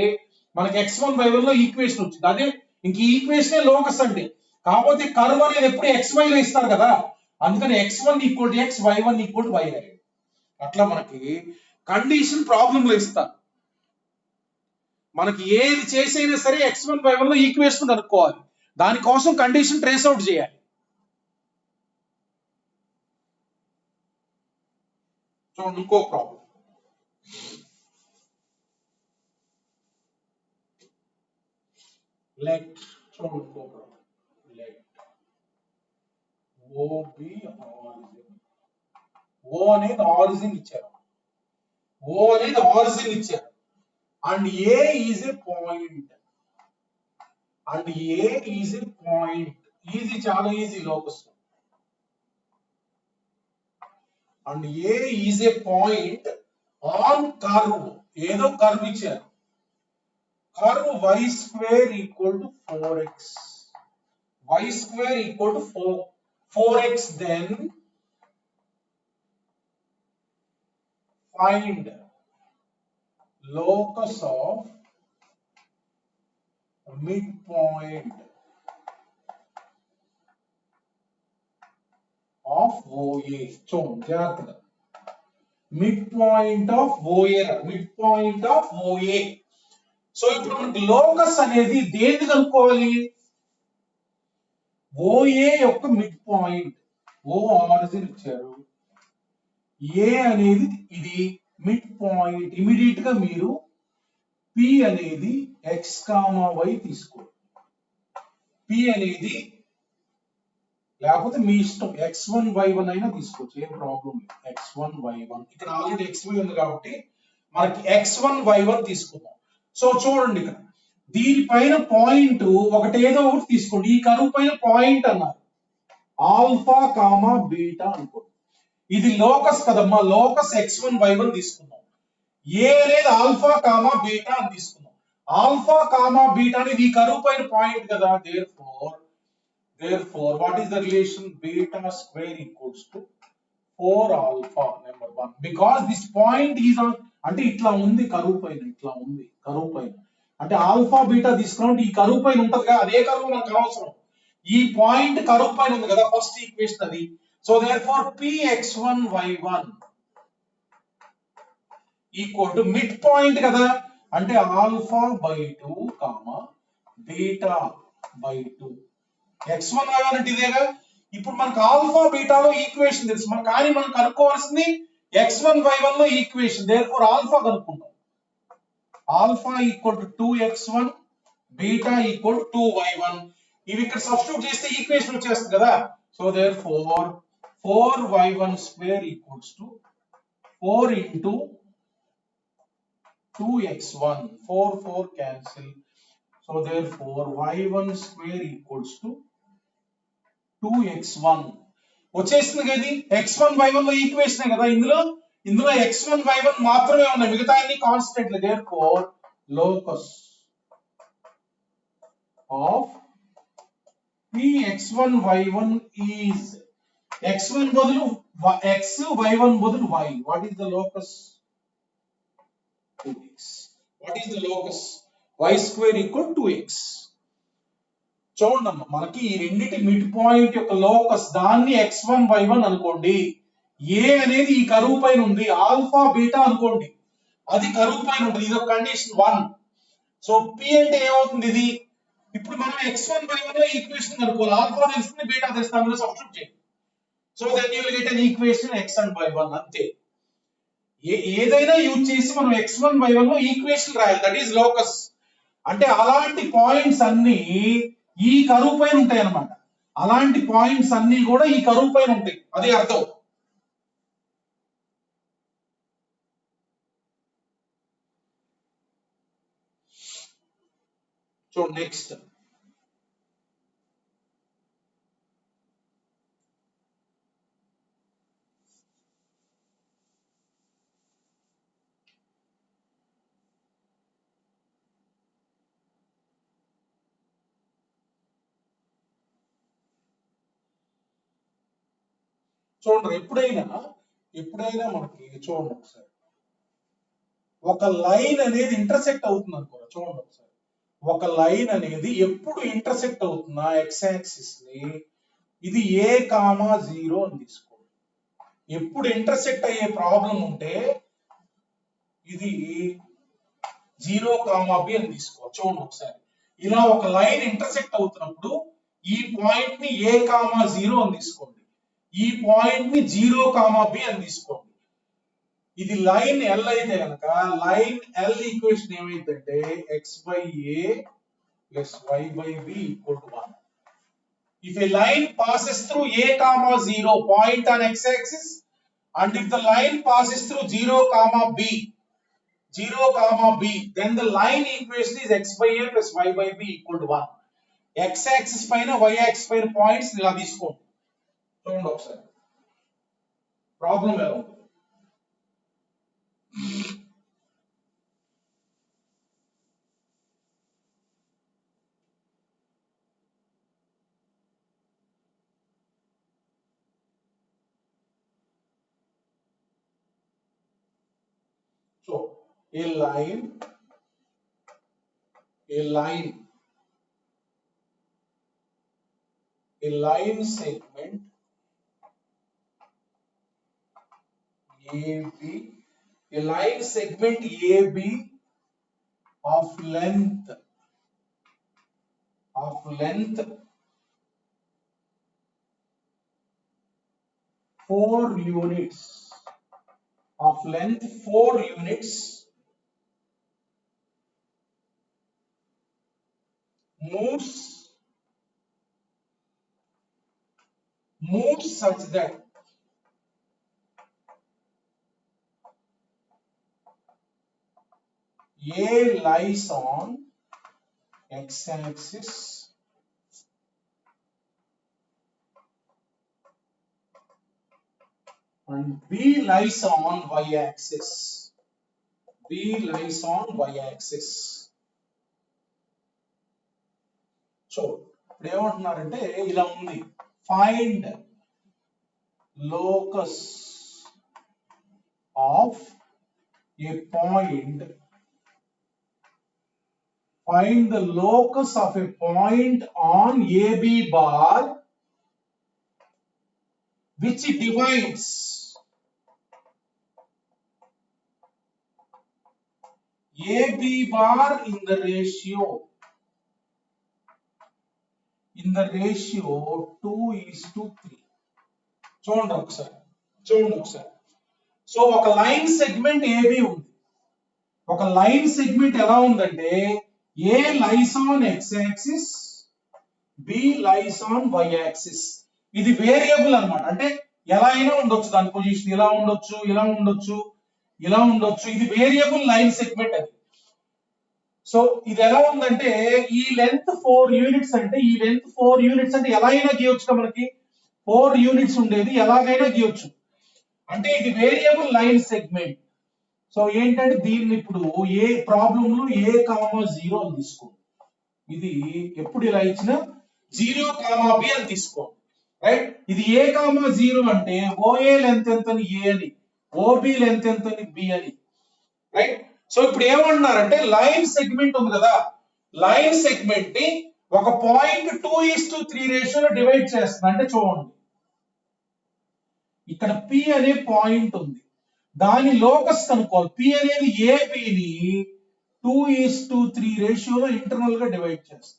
మనకి X1 Y1 లో ఈక్వేషన్ వచ్చింది. అదే ఇంక ఈ ఈక్వేషన్ లోకస్ అంటే. కాకపోతే కర్వ్ అనేది ఎప్పుడు XY లో ఇస్తారు కదా, అందుకని X1 = X, Y1 = Y. అట్లా మనకి కండిషన్ ప్రాబ్లం లో ఇస్తారు. మనకి ఏది చేసైనా సరే X1 Y1 లో ఈక్వేషన్ కనుక్కోవాలి. దానికోసం కండిషన్ ట్రేస్ అవుట్ చేయాలి. చూడండి ఇంకో ప్రాబ్లం. లెట్ చూడండి ఇంకో problem. Let OB origin. O అనేది ఆరిజిన్ ఇచ్చారు. O అనేది ఆరిజిన్ ఇచ్చారు. And A is a point. And A is a point. Easy, చాలా easy locus. And A is a point on curve. ఏదో కర్వ్ ఇచ్చారు. Curve y² = 4x. y² = 4x. Then find locus of midpoint of OA. చూడండి జాగ్రత్తగా, midpoint of OA, midpoint of OA. So ఇప్పుడు మనకి locus అనేది దేన్ని కనుక్కోవాలి? OA యొక్క మిడ్ పాయింట్. O ఆరిజిన్ ఇచ్చారు, A అనేది ఇది మిడ్ పాయింట్. ఇమీడియట్ గా మీరు P అనేది X, Y తీసుకోండి. P అనేది లేకపోతే మీ ఇష్టం, X1 Y1 అయినా తీసుకోవచ్చు, ఏం ప్రాబ్లం లేదు. X1 Y1 ఇక్కడ ఆల్రెడీ XY ఉంది కాబట్టి మనకి X1 Y1 తీసుకుందాం. సో చూడండి ఇక్కడ దీనిపైన పాయింట్ ఒకటి ఏదో ఒకటి తీసుకోండి. ఈ కర్వ్ పైన పాయింట్ అన్నారు ఆల్ఫా కామా బీటా అనుకోండి. ఇది లోకస్ కదమ్మా, లోకస్ X1 Y1 తీసుకుందాం. A అనేది ఆల్ఫా కామా బీటా అని తీసుకుందాం. ఆల్ఫా కామా బీటా అనేది ఈ కర్వ్ పైన పాయింట్ కదా. Therefore what is the relation? Beta square equals to 4 alpha, number 1, because this point is on, అంటే ఇట్లా ఉంది కర్వ్ పైన, ఇట్లా ఉంది కర్వ్ పైన, అంటే ఆల్ఫా బీటా తీసుకున్నాం. ఈ కర్వ్ పైన ఉంటది కదా, అదే కర్వ్ మనకు అవసరం. ఈ పాయింట్ కర్వ్ పైన ఉంది కదా, ఫస్ట్ ఈక్వేషన్ అది. So therefore Px1 y1 equal to mid point కదా, అంటే alpha by 2 comma beta by 2. x1 y1 అంటే ఇదేగా. ఇప్పుడు మనకు ఆల్ఫా బీటాలో ఈక్వేషన్ తెలుసు మనకు, కానీ మనం కనుక్కోవాల్సింది x1 y1 లో ఈక్వేషన్. దేర్ఫోర్ ఆల్ఫా కనుక్కుంటాం. Alpha equal to 2x1, beta equal to 2y1. ఇవి ఇక్కడ సబ్స్టిట్యూట్ చేస్తే ఈక్వేషన్ వచ్చేస్తుంది కదా. So therefore 4y1 square equals to 4 into 2x1. 4 cancel. So therefore y1 square equals to 2x1. వచ్చేస్తుంది కదా ఇది x1 y1 లో ఈక్వేషన్ కదా. ఇందులో x1 y1 మాత్రమే ఉన్నాయి, మిగతా అన్ని కాన్స్టెంట్లు. therefore locus of px1 y1 is x1 బదులు x, y1 బదులు y. what is the locus? 2x. what is the locus? y square equal 2x. చూడండి మనకి ఈ రెండిటి మిడ్ పాయింట్ యొక్క లోకస్, దాన్ని x1 y1 అనుకోండి. ఏ అనేది ఈ కరువు పైన ఉంది, ఆల్ఫా బీటా అనుకోండి, అది కరువు పైన ఉంటుంది. ఇది ఒక కండిషన్ 1. సో p అంటే ఏమవుతుంది ఇది, ఇప్పుడు మనం x1 y1 లో ఈక్వేషన్ కనుక్కోవాలి. ఆల్ఫా తెలుస్తుంది, బీటా తెలుస్తుంది, అందులో సబ్స్టిట్యూట్ చేయండి. So then you will get an equation x and y1. అంతే. ఏదైనా యూజ్ చేసి మనం x1 y1 లో ఈక్వేషన్ రాయాలి, దట్ ఈస్ లోకస్. అంటే అలాంటి పాయింట్స్ అన్ని ఈ కరువు పైన ఉంటాయి అన్నమాట. అలాంటి పాయింట్స్ అన్ని కూడా ఈ కరువు పైన ఉంటాయి, అదే అర్థం. సో నెక్స్ట్ చూడండి, ఎప్పుడైనా మనకి చూడండి ఒకసారి ఒక లైన్ అనేది ఇంటర్సెక్ట్ అవుతుంది అనుకోరా. చూడండి ఒకసారి, ఒక లైన్ అనేది ఎప్పుడు ఇంటర్సెక్ట్ అవుతుందా ఎక్స్ యాక్సిస్ ని, ఇది a, 0 అని తీసుకోండి. ఎప్పుడు ఇంటర్సెక్ట్ అయ్యే ప్రాబ్లం ఉంటే ఇది 0, b అని తీసుకో. చూడండి ఒకసారి, ఇలా ఒక లైన్ ఇంటర్సెక్ట్ అవుతున్నప్పుడు ఈ పాయింట్ ని a, 0 అని తీసుకోండి, ఈ పాయింట్ ని 0, b అని తీసుకోండి. ఇది లైన్ L అయితే కనుక లైన్ L ఈక్వేషన్ ఏమైందంటే x/a plus y/b equal to 1. If a line passes through a, 0 point on x-axis, and if the line passes through 0, b, then the line equation is x/a plus y/b equal to 1. x-axis పైన y-axis పైన points ఇలా తీసుకోండి. చూడండి ఒకసారి problem ఎలా ఉంది. So a line segment AB, a line segment AB of length 4 units, of length 4 units, moves such that A lies on x-axis and B lies on y-axis. So ఇప్పుడు ఏమంటున్నారంటే ఇలా ఉంది, find locus of a point, find the locus of a point on AB bar which divides AB bar in the ratio 2:3. చూడండి ఒకసారి. So ఒక line segment AB ఉంది. ఒక line segment ఎలా ఉందంటే A lies on x axis, B lies on y axis. ఇది variable అన్నమాట. అంటే ఎలా అయినా ఉండొచ్చు, దాని పొజిషన్ ఇలా ఉండొచ్చు, ఇలా ఉండొచ్చు, ఇలా ఉండొచ్చు. ఇది వేరియబుల్ లైన్ సెగ్మెంట్ అది. సో ఇది ఎలా ఉందంటే ఈ లెంత్ 4 యూనిట్స్ అంటే ఎలా అయినా గీయొచ్చు. మనకి 4 యూనిట్స్ ఉండేది ఎలాగైనా గీయొచ్చు. అంటే ఇది వేరియబుల్ లైన్ సెగ్మెంట్. సో ఏంటంటే దీన్ని ఇప్పుడు ఏ ప్రాబ్లం లో A,0 అని తీసుకోండి. ఇది ఎప్పుడు ఇలా ఇచ్చిన 0,B అని తీసుకోండి. రైట్, ఇది A,0 అంటే OA లెంత్ ఎంతని A అని, OB లెంత్ ఎంతని B అని. రైట్, సో ఇప్పుడు ఏమంటున్నారంటే లైన్ సెగ్మెంట్ ఉంది కదా, లైన్ సెగ్మెంట్ ని ఒక పాయింట్ 2:3 రేషియోలో డివైడ్ చేస్తుంది. అంటే చూడండి ఇక్కడ P అనే పాయింట్ ఉంది, దాని లోకస్ కనుక్కోవాలి. P అనేది AB ని 2:3 రేషియోలో ఇంటర్నల్ గా డివైడ్ చేస్తుంది.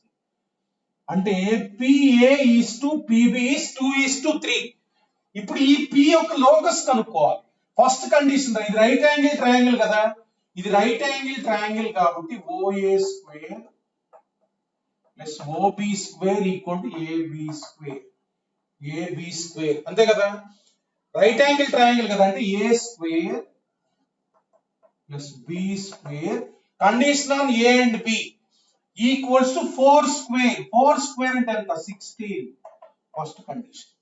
అంటే PA:PB:2:3. ఇప్పుడు ఈ P యొక్క లోకస్ కనుక్కోవాలి. ఫస్ట్ కండిషన్, ఇది రైట్ యాంగిల్ ట్రయాంగిల్ కదా, ఇది రైట్ యాంగిల్ ట్రయాంగిల్ కాబట్టి OA square plus OB square equal to AB square. అంతే కదా, రైట్ యాంగిల్ ట్రయాంగిల్ కదా, అంటే A square plus B square condition on A and B equals to 4 square. 4 square అంటే ఎంత? 16. First condition.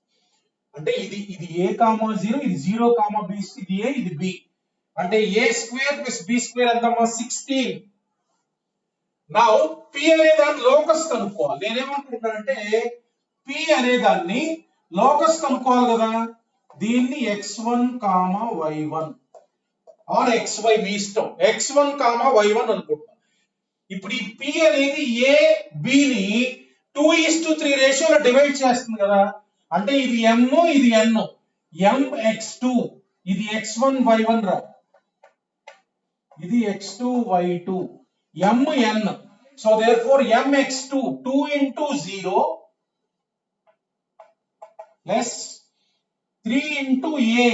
అంటే ఇది A,0, ఇది 0,B, ఇది A, ఇది B. అంటే A square plus B square ఎంతమ్మా? 16. నౌ P అనే దాని లోకస్ కనుక్కోవాలి. నేనేమనుకుంటున్నానంటే P అనే దాన్ని లోకస్ కనుక్కోవాలి కదా, దీన్ని x1, y1 ఆర్ xy మీ ఇష్టం, x1, y1 అనుకుంటున్నా. ఇప్పుడు ఈ P అనేది A B ని 2:3 రేషియోలో డివైడ్ చేస్తుంది కదా, అంటే ఇది M, ఇది N, M x2, ఇది x1 y1 రా, ఇది x2 y2, M N. So therefore M x2 2 into 0 plus 3 into A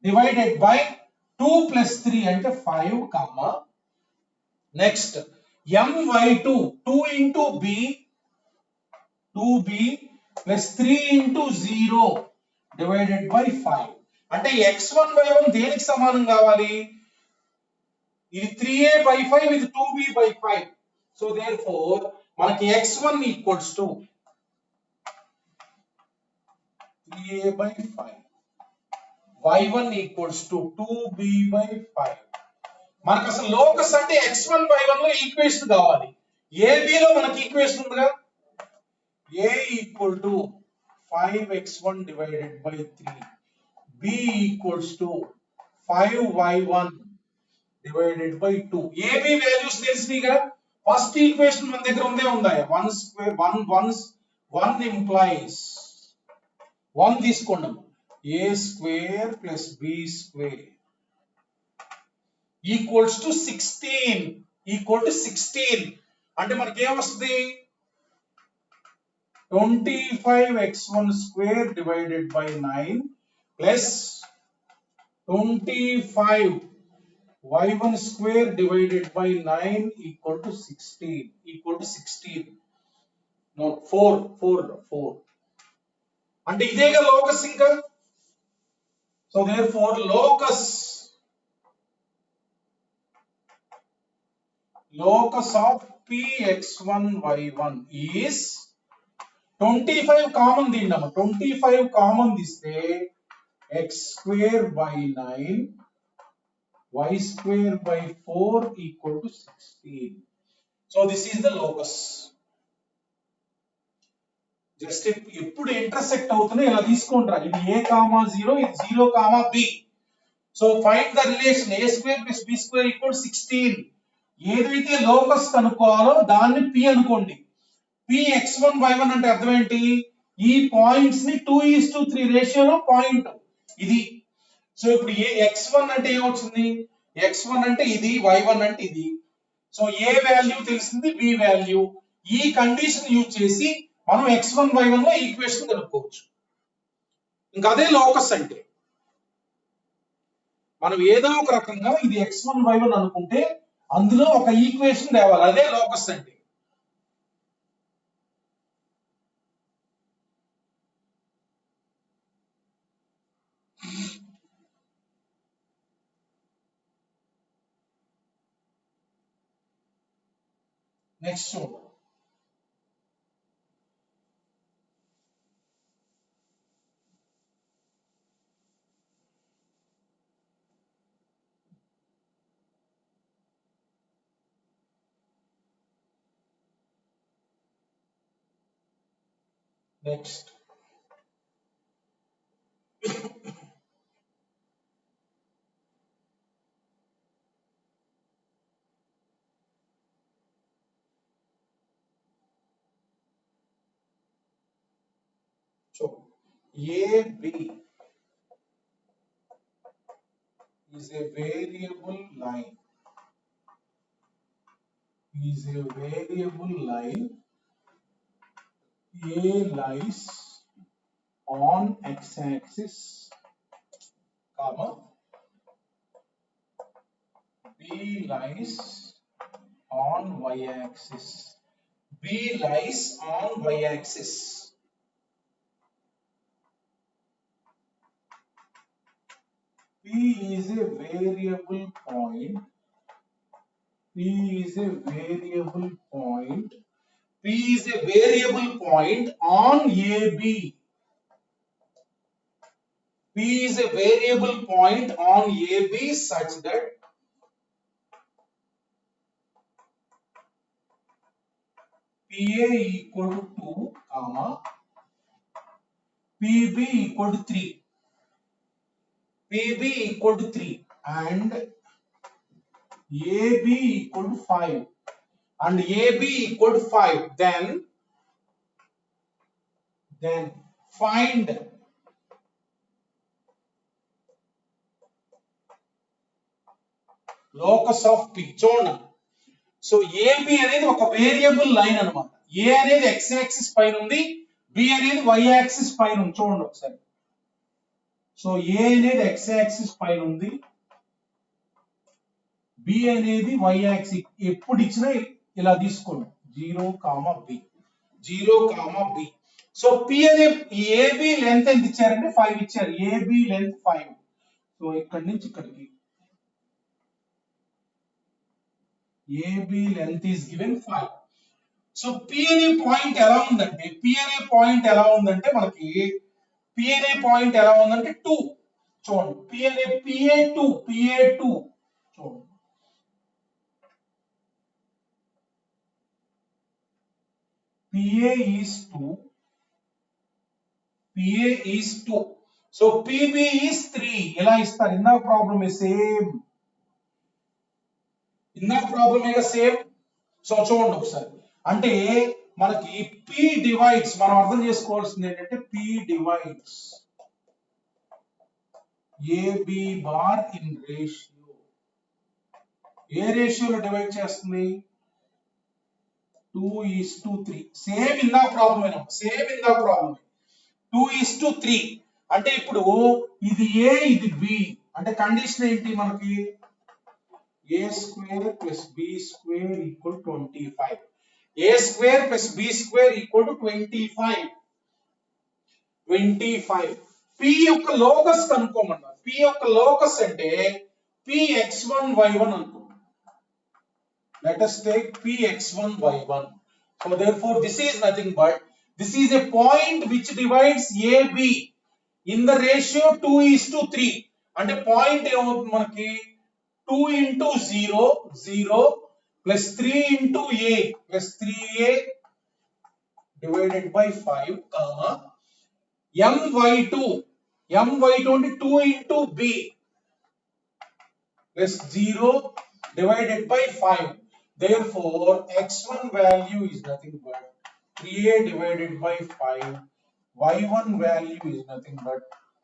divided by 2 plus 3 అంటే 5, comma next M y2 2 into B 2B plus 3 into 0 divided by 5. అంటే x1 y1 దేనికి సమానం కావాలి? ఇది 3A by 5, ఇది 2B by 5. So therefore మనకి x1 equals to 3A by 5, y1 equals to 2B by 5. మనకు అసలు లోకస్ అంటే x1 y1 లో ఈక్వేషన్ కావాలి. AB లో మనకి ఈక్వేషన్ ఉందిగా, A equal to 5x1 divided by 3, B equals to 5y1 divided by 2. AB values తెలిసినగా, ఫస్ట్ ఈక్వేషన్ మన దగ్గర ఉందా? 1 స్క్వేర్ 1 implies 1 తీసుకోండి, A square plus B square equals to 16. అంటే మనకి ఏమొస్తుంది? 25x1 స్క్వేర్ డివైడెడ్ బై 9 ప్లస్ 25y1 square divided by 9 equal to 16. No 4 అంటే ఇదేగా లోకస్ ఇంకా. So therefore locus of Px1 y1 is 25 common తీద్దాం. 25 కామన్ తీస్తే x square by 9 y square by 4 equal to 16. So this is the locus. Just ఎప్పుడు intersect అవుతున్నాయి ఇలా తీసుకుంటారా, ఇది A,0, ఇది 0,B. So find the relation A square plus B square equal 16. ఏదైతే locus కనుక్కోవాలో దాన్ని P అనుకోండి. P x1 y1 అంటే అర్థం ఏంటి? ఈ పాయింట్స్ ని 2:3 రేషియోలో పాయింట్ ఇది. సో ఇప్పుడు x1 అంటే ఏమొచ్చింది? x1 అంటే ఇది, y1 అంటే ఇది. సో ఏ వాల్యూ తెలిసింది, బి వాల్యూ. ఈ కండిషన్ యూజ్ చేసి మనం x1 y1 లో ఈక్వేషన్ కనుక్కోవచ్చు. ఇంకా అదే లోకస్ అంటే. మనం ఏదో ఒక రకంగా ఇది x1 y1 అనుకుంటే అందులో ఒక ఈక్వేషన్ తేవాలి, అదే లోకస్ అంటే. నెక్స్ట్ చూడండి. Next AB is a variable line. A lies on x-axis, comma, B lies on y-axis. B lies on y-axis. P is a variable point. P is a variable point on AB. P is a variable point on AB such that PA equal to 2, comma, PB equal to 3. PB equal to 3 and AB equal to 5 and AB equal to 5. Then find locus of P. చూడండి. So AB అనేది ఒక variable line అన్నమాట. A అనేది x axis పైన ఉంది, B అనేది y axis పైన ఉంది. చూడండి ఒకసారి. సో A అనేది x యాక్సిస్ పైన ఉంది, B అనేది y యాక్సిస్. ఎప్పుడు ఇచ్చినా ఇలా తీసుకోండి, 0, B. 0, B. సో P అనే AB లెంత్ ఎంత ఇచ్చారంటే 5 ఇచ్చారు. AB length 5. సో ఇక్కడి నుంచి ఇక్కడికి AB length is given 5. So P అనే పాయింట్ ఎలా ఉందంటే మనకి P అనే పాయింట్ ఎలా ఉందంటే 2. చూడండి, P అనే PA2 చూడండి. PA is 2. So PB is 3. ఎలా ఇస్తారు? ఇందాక ప్రాబ్లమే సేమ్. సో చూడండి ఒకసారి. అంటే మనకి P డివైడ్స్, మనం అర్థం చేసుకోవాల్సింది ఏంటంటే P divides AB bar in ratio. ఏ రేషియోలో డివైడ్ చేస్తుంది? 2:3. సేమ్ ఇందాక ప్రాబ్లమే. 2:3. అంటే ఇప్పుడు ఇది A ఇది B అంటే కండిషన్ ఏంటి మనకి? A square plus B square equal 25. A square plus B square equal to 25. P యొక్క లోకస్ కనుక్కోమన్నారు. P యొక్క లోకస్ అంటే Px1 y1 అనుకో. Let us take Px1 y1. So therefore this is nothing but a point which divides AB in the ratio 2:3. అంటే point ఏమవుతుంది మనకి? 2 into 0, 0 plus 3 into A plus 3A divided by 5, comma, my2 అంటే 2 into B plus 0 divided by 5. Therefore, x1 value is nothing but 3A divided by 5. Y1 value is nothing but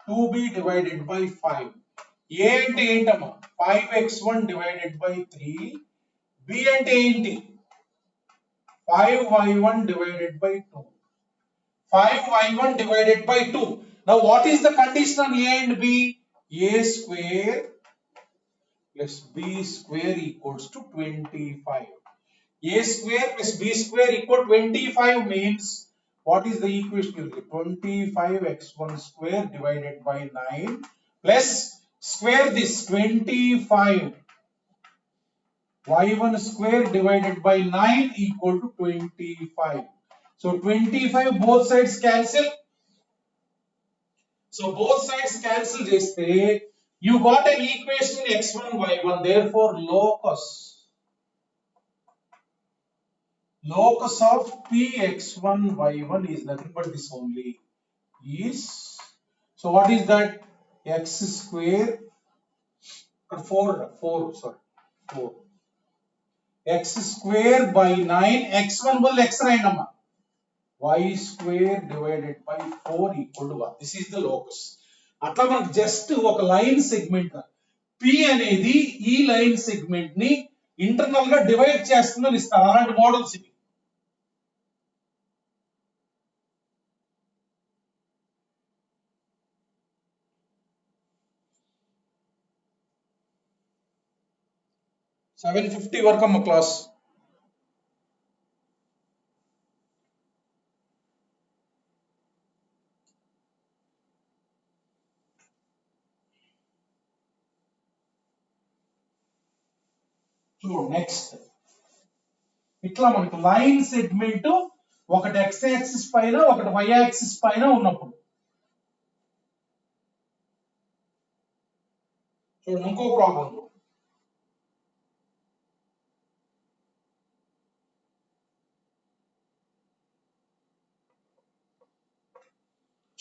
2B divided by 5. A అంటే ఏంటమ్మా 5x1 divided by 3. B అంటే ఏంటి 5y1 divided by 2. 5y1 divided by 2. Now what is the condition on A and B? A square plus B square equals to 25. A square plus B square equal 25 means what is the equation? 25x1 square divided by 9 plus square this 25 y1 square divided by 9 equal to 25. So 25 both sides cancel. So both sides cancel cheste you got an equation x1 y1. Therefore locus of px1 y1 is nothing but this only is, so what is that, x square 4 x square by 9 x1 will x rainamma y square divided by 4 equal to 1. This is the locus. అట్లా మనకు just ఒక line segment p అనేది ఈ line segment ని internal గా divide చేస్తుందని ఇస్తారు. అలాంటి మోడల్స్ ఇవి. $750 వరకు అమ్మ క్లాస్. నెక్స్ట్ ఇట్లా మనకు లైన్ సెగ్మెంట్ ఒకటి x యాక్సిస్ పైన ఒకటి y యాక్సిస్ పైన ఉన్నప్పుడు చూడండి ఇంకో ప్రాబ్లం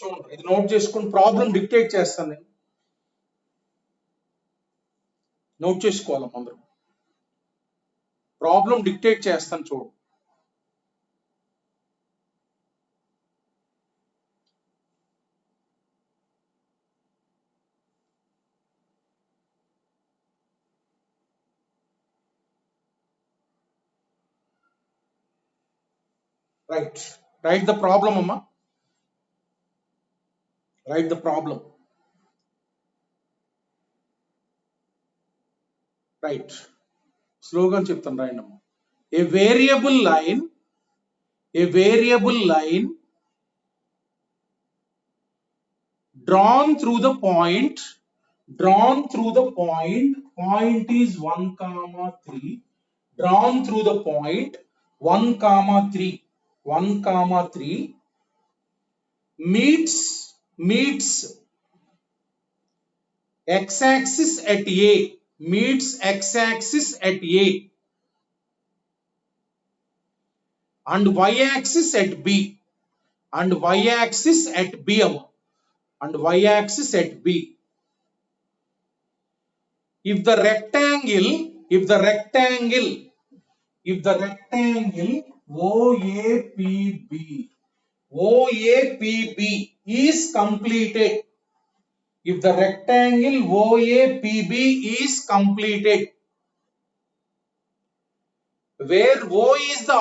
చూడండి, ఇది నోట్ చేసుకుని ప్రాబ్లం డిక్టేట్ చేస్తాను నేను, నోట్ చేసుకోవాలి అందరూ, ప్రాబ్లం డిక్టేట్ చేస్తాను చూడు. రైట్, రైట్ ద ప్రాబ్లం అమ్మా, రైట్ ద ప్రాబ్లం. రైట్, స్లోగా చెప్తాను రాయండి అమ్మా. A variable line drawn through the point is 1, 3, drawn through the point 1, 3 meets x-axis at A, and y-axis at B, and y-axis at B. If the rectangle OAPB is completed, if the rectangle OAPB is completed, where O is the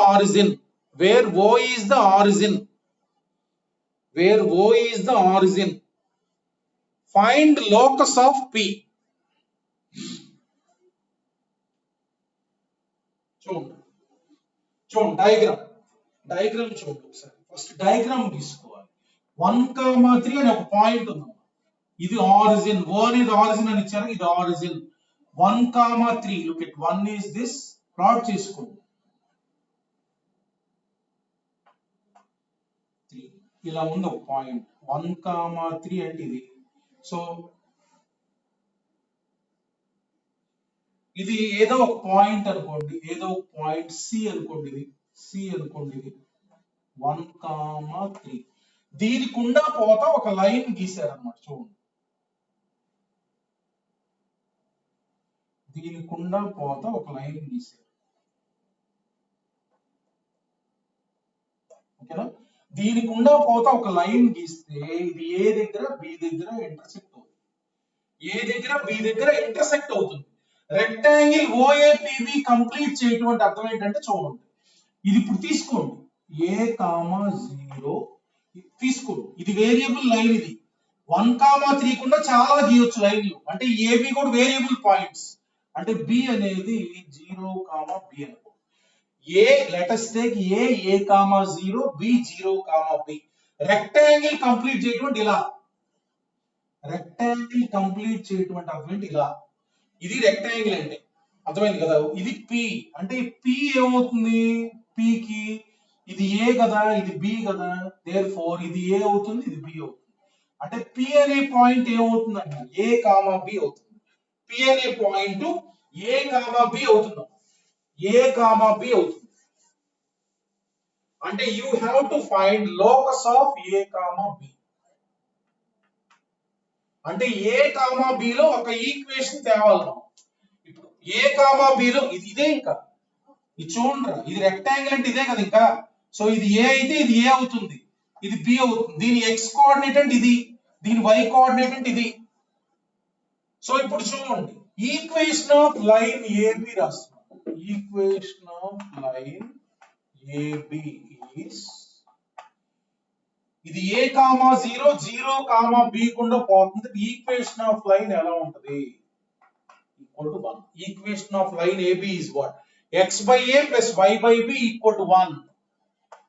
origin, find locus of P. చూడండి diagram చూడండి ఒకసారి. First diagram తీసుకోవాలి. 1, 3 అనే ఒక point ఉంది, ఇది origin, O అనేది origin అని ఇచ్చారు, ఇది origin. 1, 3 look at 1 is this, plot చేసుకోండి. 3 ఇలా ఉంది ఒక పాయింట్, 1, 3 అంటే ఇది. సో ఇది ఏదో ఒక పాయింట్ అనుకోండి, ఏదో ఒక పాయింట్ C అనుకోండి, ఇది C అనుకోండి, ఇది 1, 3. దీని గుండా పోతా ఒక లైన్ గీశారన్నమాట. చూడండి, దీని గుండా పోతా ఒక లైన్ గీశారు. ఓకేనా? దీని గుండా పోతా ఒక లైన్ గీస్తే ఇది A దగ్గర B దగ్గర ఇంటర్సెక్ట్ అవుతుంది. ఏ దగ్గర బి దగ్గర ఇంటర్సెక్ట్ అవుతుంది. రెక్టాంగిల్ ఓఏపిబి కంప్లీట్ చేయటం అంటే అర్థం ఏంటంటే చూడండి, ఇది ఇప్పుడు తీసుకోండి ఏ కామా 0 తీసుకోండి, ఇది వేరియబుల్ లైన్, ఇది 1,3 కుండా చాలా గీయొచ్చు లైన్లు, అంటే ఏబి కూడా వేరియబుల్ పాయింట్స్, అంటే బి అనేది 0, బి అనుకో. A let us take a comma 0, b 0, b. Rectangle complete చేయటం ఇలా, రెక్టాంగిల్ కంప్లీట్ చేయటం అంటే అర్థం ఏంటి ఇలా, ఇది రెక్టాంగిల్ అంటే అర్థమైంది కదా. ఇది పి అంటే పి ఏమవుతుంది, పికి ఇది ఏ కదా, ఇది బి కదా, దేర్ ఫోర్ ఇది ఏ అవుతుంది, ఇది బి అవుతుంది. అంటే పి అనే పాయింట్ ఏమవుతుంది అంటే ఏ కామా బి అవుతుంది. పి అనే పాయింట్ ఏ కామా బి అవుతుంది, ఏ కామా బి అవుతుంది. అంటే you have to find locus of A comma B. అంటే ఏ కామా బి లో ఒక ఈక్వేషన్ తేవాలి మనం. ఇప్పుడు ఏ కామా బి లో ఇది ఇదే, ఇంకా ఇది చూడండి, ఇది రెక్టాంగిల్ అంటే ఇదే కదా ఇంకా. సో ఇది ఏ అయితే ఇది ఏ అవుతుంది, ఇది బి అవుతుంది. దీని ఎక్స్ కోఆర్డినేట్ అంటే ఇది, దీని వై కోఆర్డినేట్ అంటే ఇది. సో ఇప్పుడు చూడండి, ఈక్వేషన్ ఆఫ్ లైన్ ఏబి రాస్తున్నాం. Equation of line AB is, ఇది ఏ కామా 0, 0 కామా బి కుండా పోతుంది. ఈక్వేషన్ ఆఫ్ లైన్ ఎలా ఉంటది, equal to 1. Equation of line AB is what, x by a plus y by b equal to 1.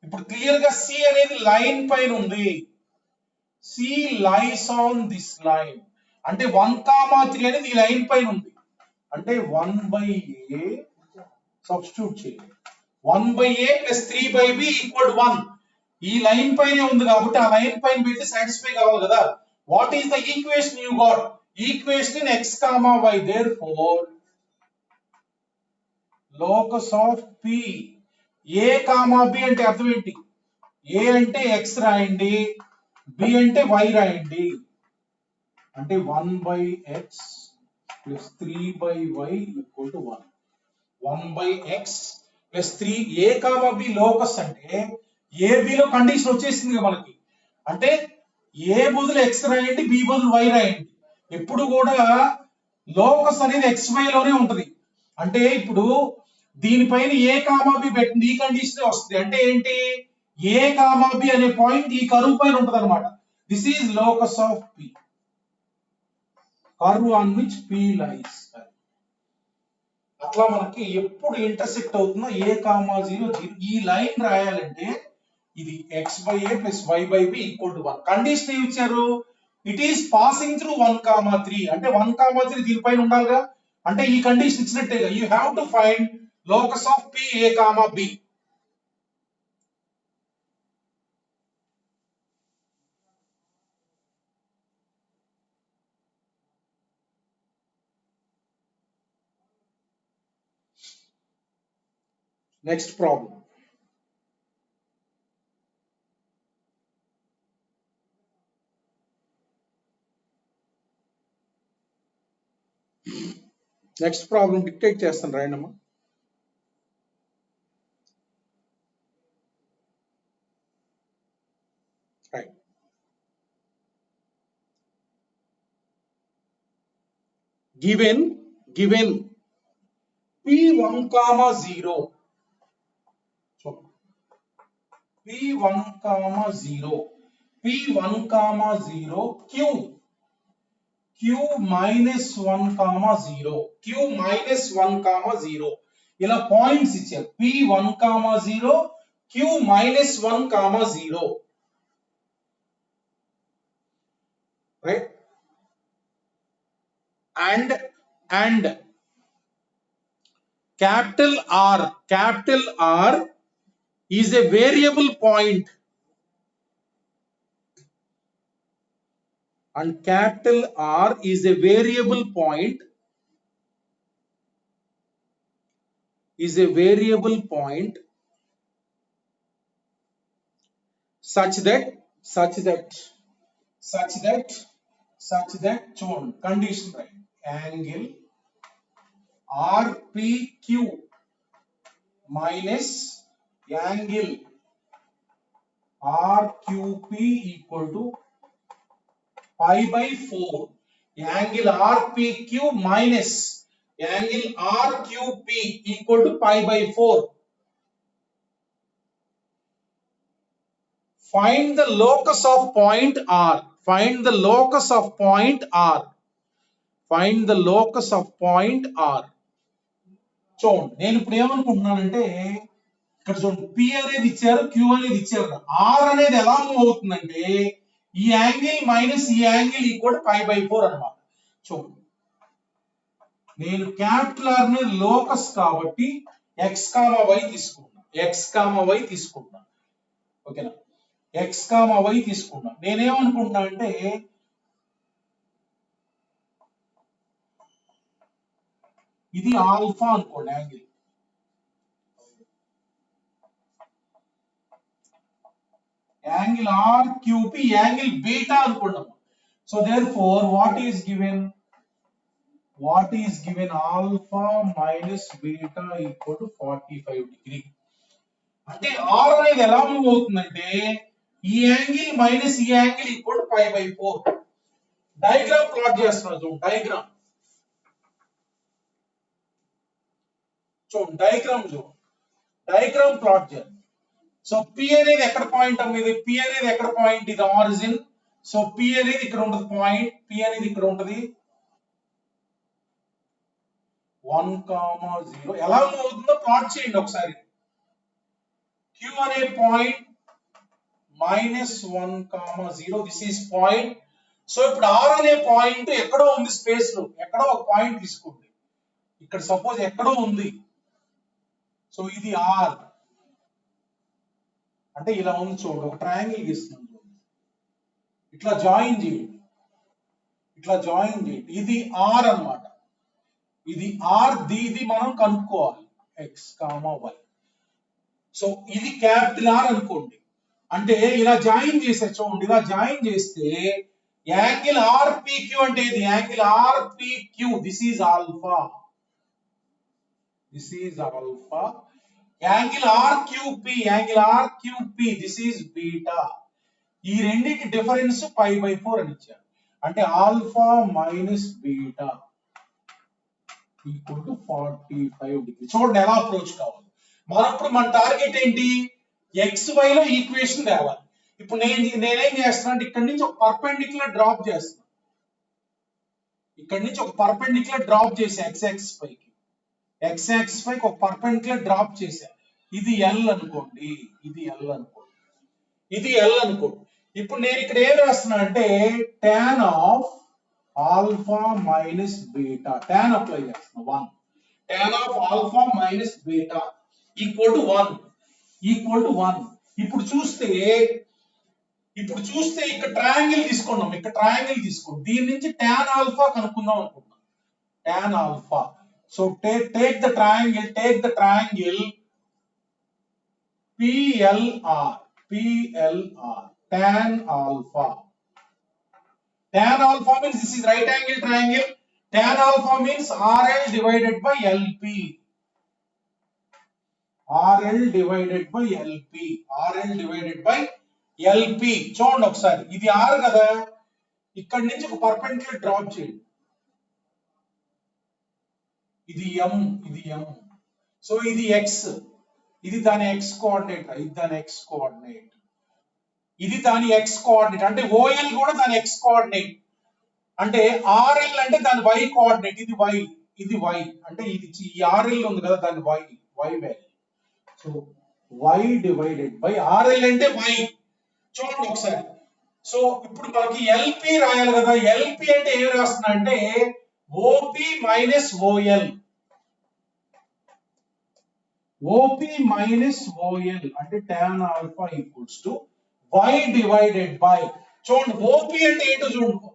ఇప్పుడు clear గా C అనేది line పైన ఉంది, C lies on this line, అంటే 1,3 అనేది ఈ లైన్ పైన ఉంది. అంటే 1 by a సబ్స్టిట్యూట్ చేయండి, 1 by a plus 3 by b equal to 1. ఈ లైన్ పైనే ఉంది కాబట్టి ఆ లైన్ పైన పెట్టి సాటిస్ఫై కావాలి కదా. What is the equation you got, equation in x, y. Therefore locus of p, A comma B అంటే అర్థం ఏంటి, ఏ అంటే x రాయండి, బి అంటే y రాయండి. అంటే 1 by x plus 3 by y equal to 1. 1 by x plus 3, A comma B locus అంటే A B లో కండిషన్ వచ్చేసింది కదా మనకి. అంటే ఏ బదులు x రాయండి, బి బదులు y రాయండి. ఎప్పుడు కూడా లోకస్ అనేది xy లోనే ఉంటది. అంటే ఇప్పుడు దీనిపైన ఏ కామా బి పెట్టింది, ఈ కండిషన్ వస్తుంది. అంటే ఏంటి, ఏ కామా బి అనే పాయింట్ ఈ కర్వ్ పైన ఉంటది అనమాట. This is locus of P, curve on which P lies. అట్లా మనకి ఎప్పుడు ఇంటర్సెక్ట్ అవుతుందో ఏ కామా 0, 0 ఈ లైన్ రాయాలంటే ఇది x by a plus y by b equal to 1. Condition ఏమి ఇచ్చారు, ఇట్ ఈస్ పాసింగ్ త్రూ 1,3. అంటే 1,3 దీనిపైన ఉండాలిగా, అంటే ఈ కండిషన్ ఇచ్చినట్టేగా. You have to find locus of p a comma b. Next problem, next problem dictate చేస్తాను రాయండమ్మా. Write, given p1, 0, so p1, 0, p1, 0, q minus 1, 0, q minus 1, 0 ఇలా పాయింట్స్ ఇచ్చారు. p1, 0, q minus 1, 0, right? And capital R is a variable point, and capital R is a variable point, such that చూడండి condition right, angle RPQ minus angle RQP equal to pi by 4. Angle RPQ minus angle RQP equal to pi by 4. Find the locus of point R. Find the locus of point R. Find the locus of point R. చూడండి నేను ఇప్పుడు ఏమనుకుంటున్నానంటే ఇక్కడ చూడండి P అనేది ఇచ్చారు, Q అనేది ఇచ్చారు. R అనేది ఎలా మూవ్ అవుతుందంటే ఈ యాంగిల్ మైనస్ ఈ యాంగిల్ ఈక్వల్ పై బై 4 అన్నమాట. చూడండి నేను క్యాపిటల్ R ని లోకస్ కాబట్టి x, y తీసుకుంటున్నా. x, y తీసుకుంటున్నా. ఓకేనా? x, y తీసుకున్నా. నేనేమనుకుంటున్నా అంటే ఇది ఆల్ఫా అనుకోండి angle. Angle R Q P angle beta అనుకున్నాం. So therefore what is given alpha minus beta equal to 45 degree. అంటే ఆర్ అనేది ఎలా మూవ్ అవుతుందంటే ఈ యాంగిల్ మైనస్ ఈ angle equal to pi by 4. Diagram plot చేస్తున్నారు చూడండి. డయాగ్రామ్ ప్లాట్ చేయండి. సో P అనేది ఎక్కడ పాయింట్ అమ్మేది? P అనేది ఎక్కడ పాయింట్? ఇది ఆరిజిన్. సో P అనేది ఇక్కడ ఉంటది పాయింట్. P అనేది ఇక్కడ ఉంటది 1, 0. ఎలా మూవ్ అవుతుందో ప్లాట్ చేయండి ఒకసారి. Q అనే point -1, 0. This is point. So ఇప్పుడు R అనే పాయింట్ ఎక్కడో ఉంది స్పేస్ లో. ఎక్కడో ఒక పాయింట్ తీసుకోండి. ఇక్కడ సపోజ్ ఎక్కడో ఉంది. సో ఇది R అంటే ఇలా ఉంది చూడండి. ఒక ట్రయాంగిల్ గీస్తున్నాను. ఇట్లా జాయిన్ చేయండి. ఇది R అన్నమాట. ఇది R. ఇది మనం కనుక్కోవాలి x, y. సో ఇది క్యాపిటల్ R అనుకోండి. అంటే ఇలా జాయిన్ చేసే చూడండి. ఇలా జాయిన్ చేస్తే యాంగిల్ ఆర్పిక్యూ అంటే ఇది angle RPQ. This is alpha. Angle RQP this is beta. ఈ రెండింటి డిఫరెన్స్ పై బై 4 అని ఇచ్చారు. అంటే alpha minus beta equal to 45 degree. చూడండి ఎలా అప్రోచ్ కావాలి. మన టార్గెట్ ఏంటి? XY లో ఈక్వేషన్ తేవాలి. ఇప్పుడు నేనేం చేస్తున్నా అంటే ఇక్కడ నుంచి ఒక పర్పెండిక్యులర్ డ్రాప్ చేస్తున్నా. చేసి x పైకి ఒక పర్పెండిక్యులర్ డ్రాప్ చేశా. ఇది L అనుకోండి. ఇప్పుడు నేను ఇక్కడ ఏం రాస్తున్నా అంటే tan of alpha minus beta. tan apply చేస్తున్నా 1. tan of alpha minus beta equal to 1. ఇప్పుడు చూస్తే ఇక్కడ ట్రయాంగిల్ తీసుకున్నాం. దీని నుంచి tan ఆల్ఫా కనుక్కుందాం అనుకుంటున్నాం. tan alpha. So take the triangle PLR tan alpha. Tan alpha means this is right angle triangle. Tan alpha means RL divided by LP. చూడండి ఒకసారి. ఇది R కదా. ఇక్కడ నుంచి ఒక పర్పెండిక్యులర్ డ్రాప్ చేయండి. ఇది M. సో ఇది X. ఇది దాని x కోఆర్డినేట్. అంటే OL కూడా దాని x కోఆర్డినేట్. అంటే RL అంటే దాని y కోఆర్డినేట్. ఇది y. అంటే ఇది ఈ RL ఉంది కదా దాని y value. So y divided by RL అంటే y. చూడండి ఒకసారి. సో ఇప్పుడు మనకి LP రాయాలి కదా. LP అంటే ఏం రాస్తున్నా అంటే OP మైనస్ OL. అంటే tan alpha equals to y divided by. చూడండి OP అంటే ఏంటో చూడండి.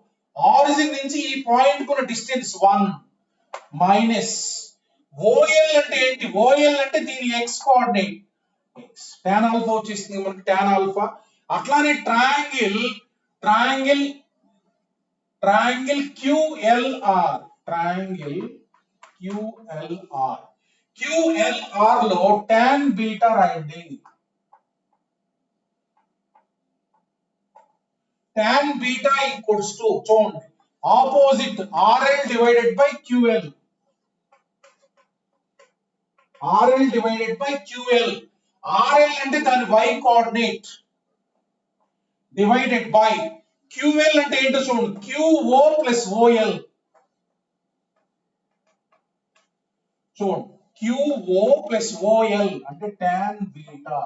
ఆరిజిన్ నుంచి ఈ పాయింట్ కున్న డిస్టెన్స్ 1 మైనస్ OL అంటే ఏంటి? OL అంటే దీని x coordinate x. tan alpha వచ్చేసింది మనకి tan alpha. అట్లానే ట్రయాంగిల్ QLR లో tan బీటా రాయండి. tan బీటా ఈక్వల్స్ టు చూడండి opposite RL divided by QL. RL divided by QL. RL అంటే దాని y coordinate divided by QL అంటే ఏంటో చూడండి, QO plus OL. చూడండి, QO plus OL అంటే tan beta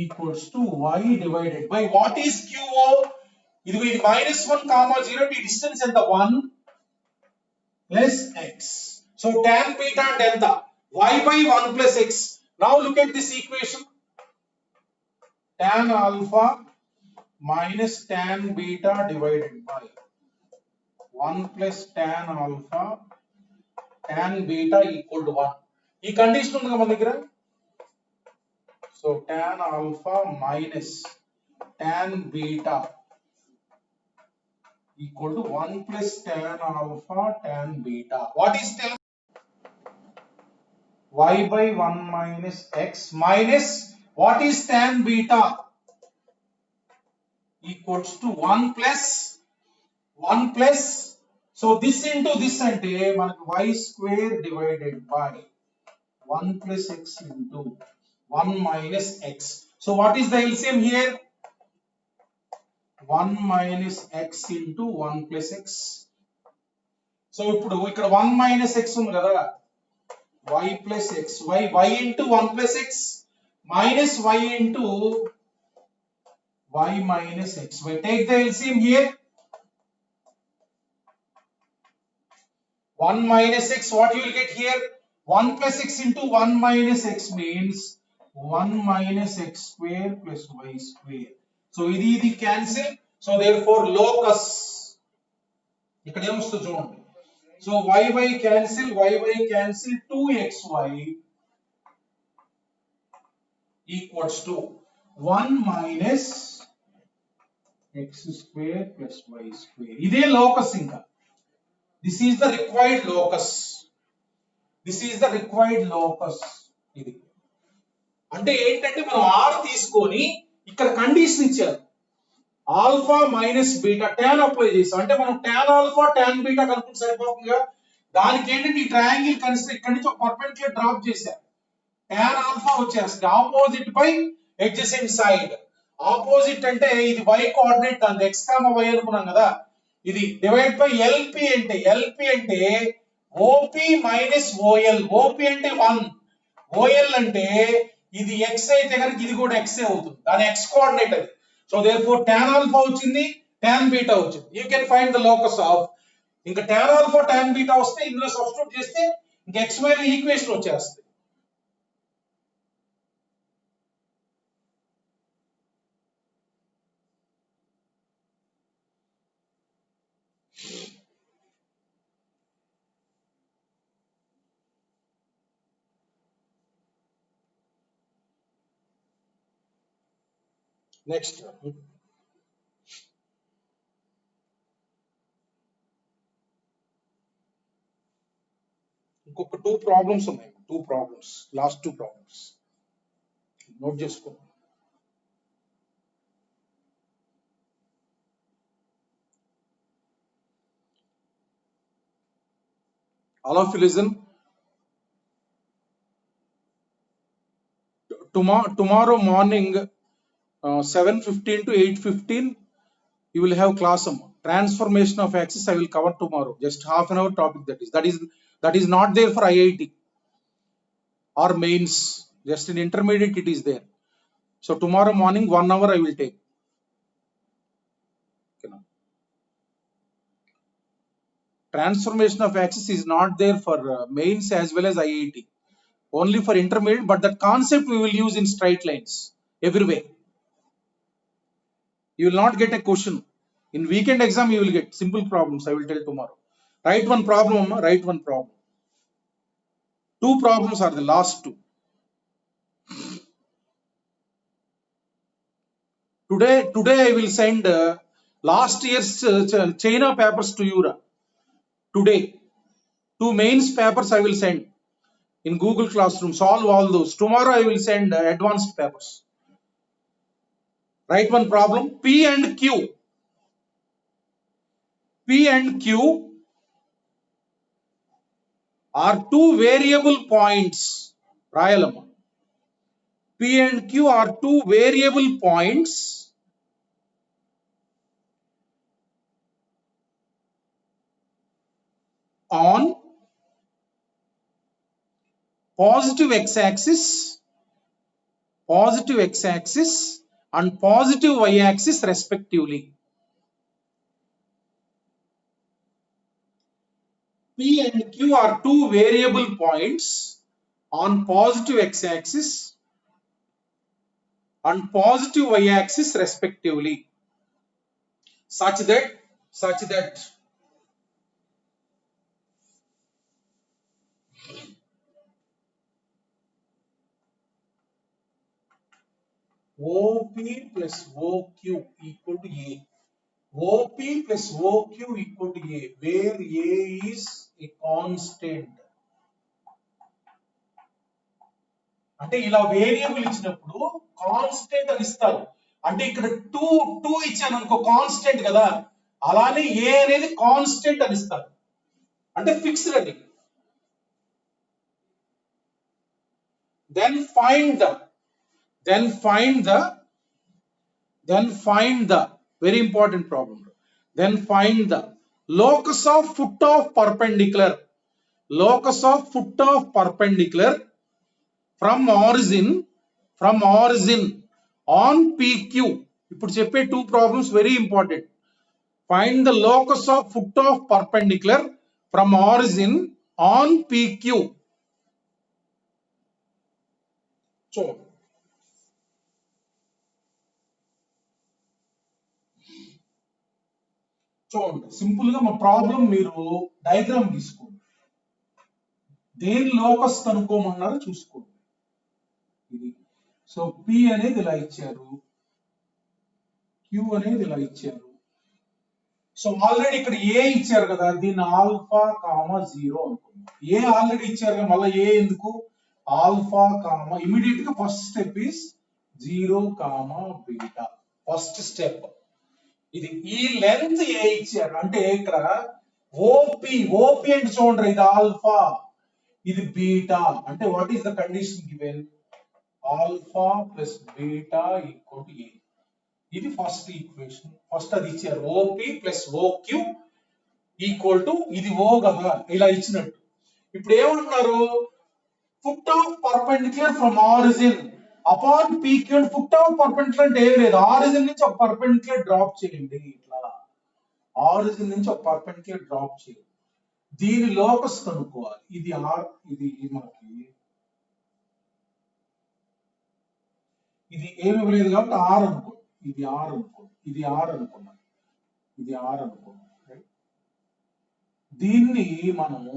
equals to y divided by what is QO? ఇది -1, 0 ఈ distance ఎంత 1 plus x. So tan beta అంటే ఎంత y by 1 plus x. Now look at this equation. Tan alpha minus tan beta divided by 1 plus tan alpha tan beta equal to 1. ఈ condition ఉంది కదా మన దగ్గర. So tan alpha minus tan beta equal to 1 plus tan alpha tan beta. What is tan? Y by 1 minus x minus what is tan beta? Equals to 1 plus so this into this ante manaku y square divided by 1 plus x into 1 minus x. So what is the LCM here? 1 minus x into 1 plus x. So ఇప్పుడు ఇక్కడ 1 minus x ఉంది కదా, y plus x, y into 1 plus x minus y into y minus x. We take the LCM here. 1 minus x, what you will get here? 1 plus x into 1 minus x means 1 minus x square plus y square. So ఇది cancel. So therefore locus ఇక్కడ ఏమొస్తుంది చూడండి. So y cancel 2xy equals to 1 minus x square plus y square. ఇదే locus ఇంకా. This is the required locus. ఇది అంటే ఏంటంటే మనం r తీసుకొని ఇక్కడ కండిషన్ ఇచ్చారు, alpha minus beta tan apply చేసాం అంటే మనం tan ఆల్ఫా tan బీటా కనుక్కుంటే సరిపోతుందిగా. దానికి ఏంటంటే ఈ ట్రయాంగిల్ కన్సిడర్ ఇక్కడ నుంచి ఒక పర్పెండిక్యులర్ డ్రాప్ చేశారు, tan ఆల్ఫా వచ్చేస్తుంది opposite by adjacent side. Opposite అంటే ఇది y కోఆర్డినేట్, దాని x, y అనుకున్నాం కదా, ఇది డివైడ్ బై LP అంటే OP మైనస్ OL. OP అంటే 1, OL అంటే ఇది x అయితే కనుక ఇది కూడా x అవుతుంది, దాని x కోఆర్డినేట్ అది. సో therefore tan ఆల్ఫా వచ్చింది, tan బీటా వచ్చింది. You can find the locus of. ఇంకా tan ఆల్ఫా tan బీటా వస్తే ఇందులో సబ్స్టిట్యూట్ చేస్తే ఇంకా x y ఈక్వేషన్ వచ్చేస్తుంది. నెక్స్ట్ ఇంకొక 2 ప్రాబ్లమ్స్ ఉన్నాయి, లాస్ట్ 2 ప్రాబ్లమ్స్ నోట్ చేసుకో. All of you listen. Tomorrow morning 7:15 to 8:15 you will have class on transformation of axis. I will cover tomorrow, just half an hour topic. That is not there for IIT or mains, just in intermediate it is there. So tomorrow morning 1 hour I will take. Transformation of axis is not there for mains as well as IIT, only for intermediate, but that concept we will use in straight lines everywhere. You will not get a question in weekend exam, you will get simple problems. I will tell tomorrow. Write one problem, Amma. Write one problem. 2 problems are the last 2. Today I will send last year's China papers to you. Today 2 mains papers I will send in Google Classroom. Solve all those. Tomorrow I will send advanced papers. Write one problem. P and Q. P and Q are two variable points. Rayalama. P and Q are two variable points on positive x-axis and positive y-axis respectively. P and Q are two variable points on positive x-axis and positive y-axis respectively, such that OP plus OQ equal to A. OP plus OQ equal to A, where A is a constant. అంటే ఇలా variable ఇచ్చినప్పుడు constant అని ఇస్తారు. అంటే ఇక్కడ two ఇచ్చాను అనుకో constant కదా, అలానే ఏ అనేది కాన్స్టెంట్ అని ఇస్తారు, అంటే ఫిక్స్డ్ అది. then find the very important problem. Then find the locus of foot of perpendicular from origin on PQ. ఇప్పుడు చెప్పే two problems very important. Find the locus of foot of perpendicular from origin on PQ. చూడండి simple గా మా problem మీరు diagram తీసుకోండి, దేని locus కనుక్కోమన్నారు చూసుకోండి. ఇది సో P అనేది ఇలా ఇచ్చారు, Q అనేది ఇలా ఇచ్చారు. సో ఆల్రెడీ ఇక్కడ ఏ ఇచ్చారు కదా, దీన్ని ఆల్ఫా కామా 0 అనుకున్నాం. ఏ ఆల్రెడీ ఇచ్చారు కదా, మళ్ళీ ఏ ఎందుకు, ఆల్ఫా కామా ఇమీడియట్ గా first step is 0 comma beta. First step ఇది. ఈ లెంత్ ఏ ఇచ్చారు అంటే ఇక్కడ ఓపి అంటే చూడండి, ఇది ఆల్ఫా ఇది బీటా, అంటే what is the condition given, alpha plus beta equal to a. ఇది ఫస్ట్ ఈక్వేషన్, ఫస్ట్ అది ఇచ్చారు, OP plus OQ equal to ఇది ఓ కదా ఇలా ఇచ్చినట్టు. ఇప్పుడు ఏమంటున్నారు, foot of perpendicular from origin upon PQ. And foot of perpendicular అంటే ఏం లేదు, ఆరిజిన్ నుంచి ఒక పర్పెండిక్యులర్ డ్రాప్ చేయండి. ఇట్లా ఆరిజిన్ నుంచి ఒక పర్పెండిక్యులర్ డ్రాప్ చేయండి, దీని లోకస్ కనుక్కోవాలి. ఇది ఆర్, ఇది మనకి ఇది ఏమి ఇవ్వలేదు కాబట్టి ఆర్ అనుకోండి, ఇది ఆర్ అనుకోండి, ఇది ఆర్ అనుకున్నాం, ఇది ఆర్ అనుకోండి. దీన్ని మనము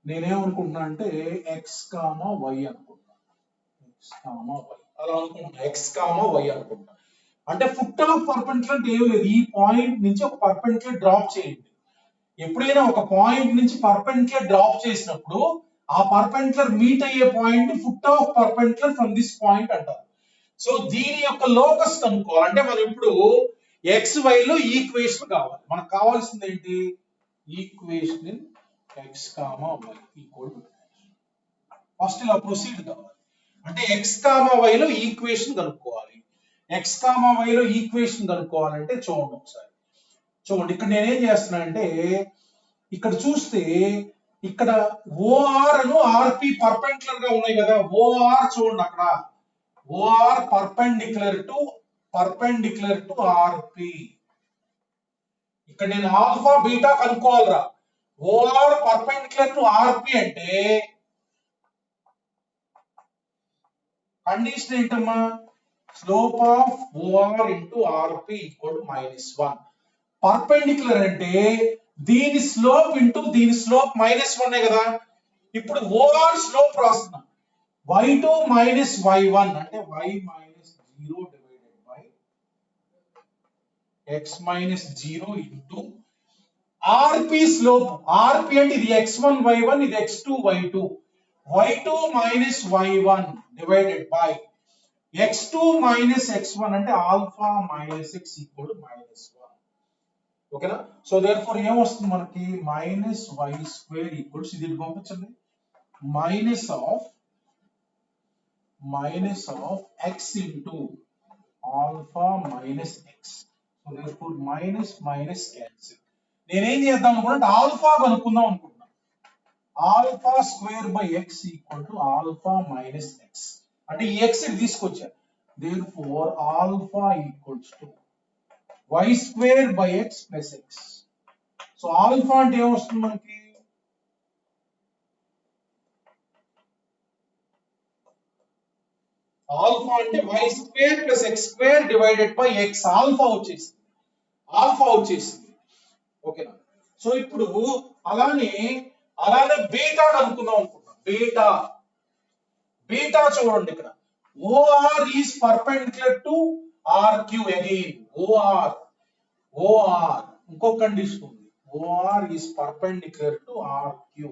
నేనేమనుకుంటున్నా అంటే ఎక్స్ కామా వై అనుకుంటున్నా, ఎక్స్ కామా వై అలా అనుకుంటున్నా, ఎక్స్ కామా వై అనుకుంటున్నా. అంటే ఫుట్ ఆఫ్ పర్పెండిక్యులర్ అంటే ఏం లేదు, ఈ పాయింట్ నుంచి ఒక పర్పెండిక్యులర్ డ్రాప్ చేయండి. ఎప్పుడైనా ఒక పాయింట్ నుంచి పర్పెండిక్యులర్ డ్రాప్ చేసినప్పుడు ఆ పర్పెండిక్యులర్ మీట్ అయ్యే పాయింట్ ని foot of perpendicular from this point అంటారు. సో దీని యొక్క లోకస్ కనుక్కోవాలి. అంటే మనం ఇప్పుడు ఎక్స్ వై లో ఈక్వేషన్ కావాలి, మనకు కావాల్సింది ఏంటి, equation in x comma y equal to, first ఇలా ప్రొసీడ్ కావాలి. అంటే ఎక్స్ కామా వై లో ఈక్వేషన్ కనుక్కోవాలి. ఎక్స్ కామా వై లో ఈక్వేషన్ కనుక్కోవాలంటే చూడండి ఒకసారి, చూడండి ఇక్కడ నేనేం చేస్తున్నా అంటే, ఇక్కడ చూస్తే ఇక్కడ ఓఆర్ అను ఆర్పి పర్పెండిక్యులర్ గా ఉన్నాయి కదా, ఓఆర్ చూడండి అక్కడ ఓఆర్ పర్పెండిక్యులర్ టు ఆర్పి. ఇక్కడ నేను ఆల్ఫా బీటా కనుక్కోవాలరా. ఓఆర్ పర్పెండిక్యులర్ టు ఆర్పి అంటే కండిషన్ ఏంటమ్మా, slope of OR into RP equal to -1. Perpendicular అంటే దీని స్లోప్ ఇంటూ దీని స్లోప్ -1 కదా. ఇప్పుడు ఓఆర్ స్లోప్ రాస్తున్నా, y2 మైనస్ y1 అంటే y minus 0 divided by x minus 0 into RP slope. RP అంటే ఇది x1 y1, ఇది x2 y2, y2 minus y1 divided by x2 minus x1 అంటే alpha minus x equal to -1. ఓకేనా. So there four ఏమొస్తుంది మనకి minus y square equals ఇది పంపించండి minus of x into alpha minus x. So therefore minus minus cancel. నేనేం చేద్దాం అనుకుంటే alpha కనుక్కుందాం అనుకుంటున్నా. Alpha square by x equal to alpha minus x అంటే ఈ ఎక్స్ తీసుకొచ్చా. Therefore alpha equals to y square by x plus x. So alpha అంటే ఏమొస్తుంది మనకి ఆల్ఫా అంటే y square plus x square divided by x. Alpha వచ్చేసింది ఓకేనా. So ఇప్పుడు అలానే బీటా కనుక్కుందాం అనుకుంటాం. బీటా చూడండి ఇక్కడ O R is perpendicular to R Q. Again O R ఇంకొక కండిషన్ ఉంది. O R is perpendicular to R Q.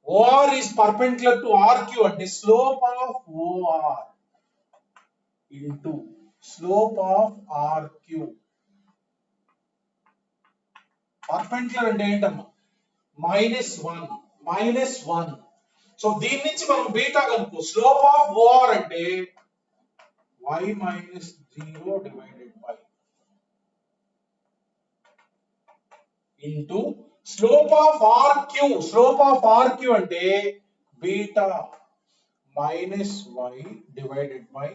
OR is perpendicular to RQ అంటే slope of OR into slope of RQ. Perpendicular అంటే ఏంటమ్మా -1. సో దీని నుంచి మనం బీటా కనుక్కో. స్లోప్ ఆఫ్ OR అంటే y minus 0 divided by into slope of RQ అంటే beta minus y divided by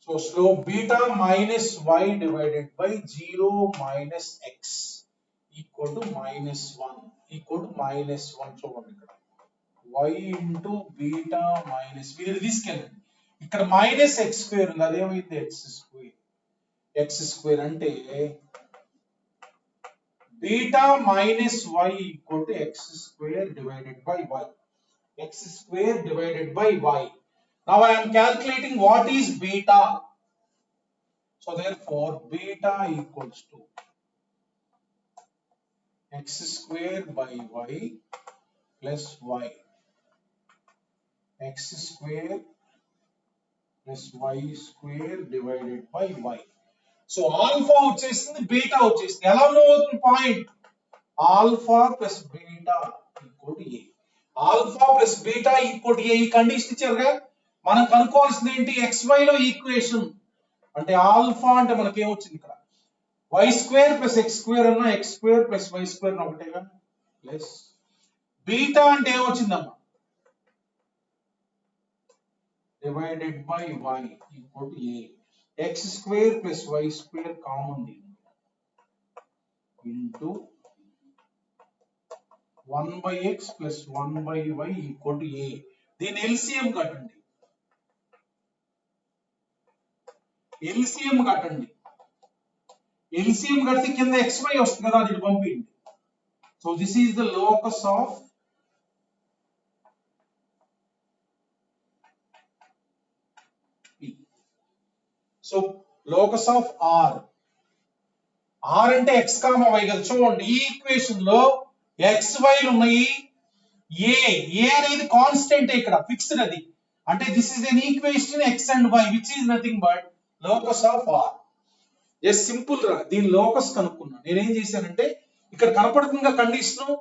so slope beta minus y divided by 0 minus x equal to -1 చూడండి ఇక్కడ y into beta minus ఇది తీసుకెళ్ళండి. ఇక్కడ minus x square ఉంది అదేమైంది x square అంటే beta minus y equal to x square divided by y. Now I am calculating what is beta. So therefore beta equals to x square by y plus y. X square plus y square divided by y. So alpha వచ్చేసింది beta వచ్చేసింది. ఎలా అవుతుంది point alpha plus beta equal to a. Alpha plus beta equal to a ఈ condition ఇచ్చారుగా. మనం కనుక్కోవాల్సింది ఏంటి xy లో equation అంటే alpha అంటే మనకి ఏమొచ్చింది ఇక్కడ y square plus x square అన్న x square plus y square ఒకటేగా ప్లస్ బీటా అంటే ఏమొచ్చిందమ్మా divided by y equal to a. x square plus y square common into 1 by x plus 1 by y equal to a. దీని LCM కట్టండి. LCM కడితే కింద xy వస్తుంది కదా అది పంపించండి. So this is the locus of so locus of R అంటే x comma y కదా. చూడండి ఈ ఈక్వేషన్ లో xy లు ఉన్నాయి. a అనేది కాన్స్టెంట్ ఇక్కడ ఫిక్స్డ్ అది అంటే this is an equation x and y which is nothing but locus of R. Just simple రా దీని లోకస్ కనుక్కున్నా. నేనేం చేశానంటే ఇక్కడ కనపడుతున్న కండిషన్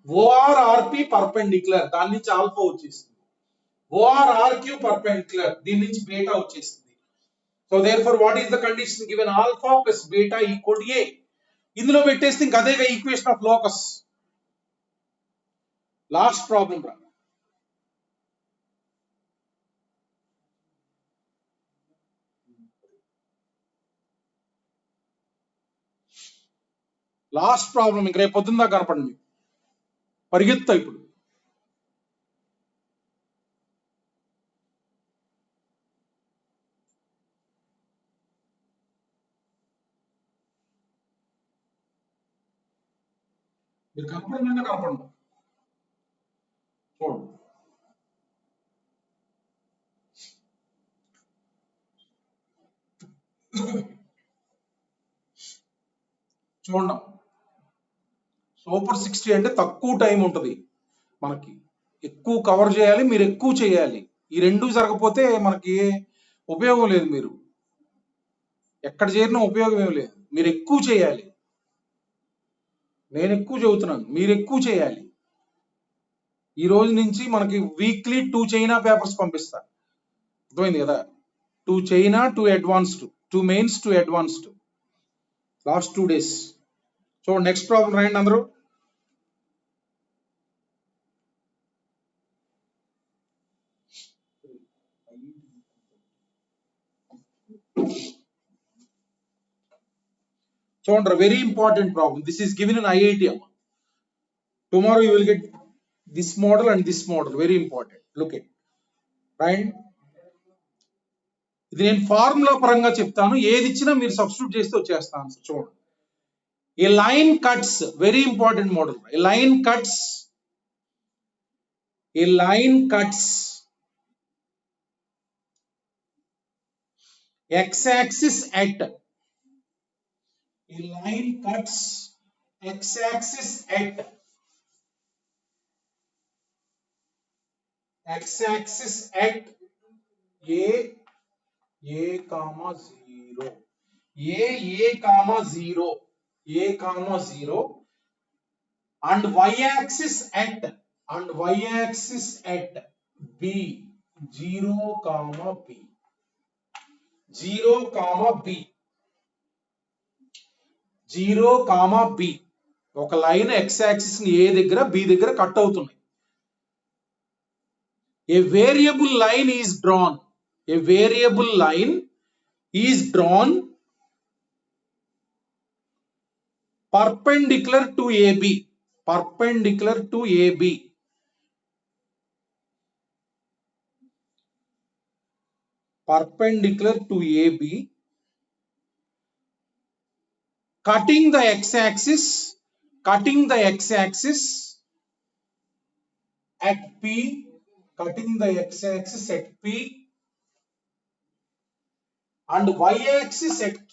OR RP పర్పెండిక్యులర్ దాని నుంచి ఆల్ఫా వచ్చేసింది. OR RQ పర్పెండిక్యులర్ దీని నుంచి బీటా వచ్చేసింది. So therefore what is the condition given alpha plus beta equal to a. ఇందులో పెట్టేస్తే ఇంక అదేగా equation of locus. Last problem రా. లాస్ట్ ప్రాబ్లం ఇంక రేపు పొద్దున్న దాకా కనపడండి. పరిగెత్తా ఇప్పుడు. మీరు కనపడండి చూడండి చూడండి సూపర్ 60 అంటే తక్కువ టైం ఉంటుంది మనకి. ఎక్కువ కవర్ చేయాలి మీరు ఎక్కువ చేయాలి. ఈ రెండు జరగకపోతే మనకి ఉపయోగం లేదు. మీరు ఎక్కడ చేరినా ఉపయోగం ఏం లేదు. మీరు ఎక్కువ చేయాలి. నేను ఎక్కువ చదువుతున్నాను, మీరు ఎక్కువ చేయాలి. ఈ రోజు నుంచి మనకి వీక్లీ 2 చైనా పేపర్స్ పంపిస్తా. అర్థమైంది కదా? 2 China, 2 advanced, 2 mains, 2 advanced. Last 2 days. So next problem రాయండి అందరూ. చూడండి, very important problem. This is given in IIT. Tomorrow you will get this model and this model. Very important. Look at right. ఇది నేను formula పరంగా చెప్తాను, ఏది ఇచ్చినా మీరు సబ్స్టిట్యూట్ చేస్తే వచ్చేస్తాను. చూడండి, a line cuts, very important model. A line cuts x-axis at a line cuts x-axis at a comma 0, and y-axis at b 0, b. ఒక లైన్ x-axis ని a దగ్గర b దగ్గర కట్ అవుతుంది. A variable line is drawn perpendicular to AB. Cutting the x-axis at P, and y-axis at Q,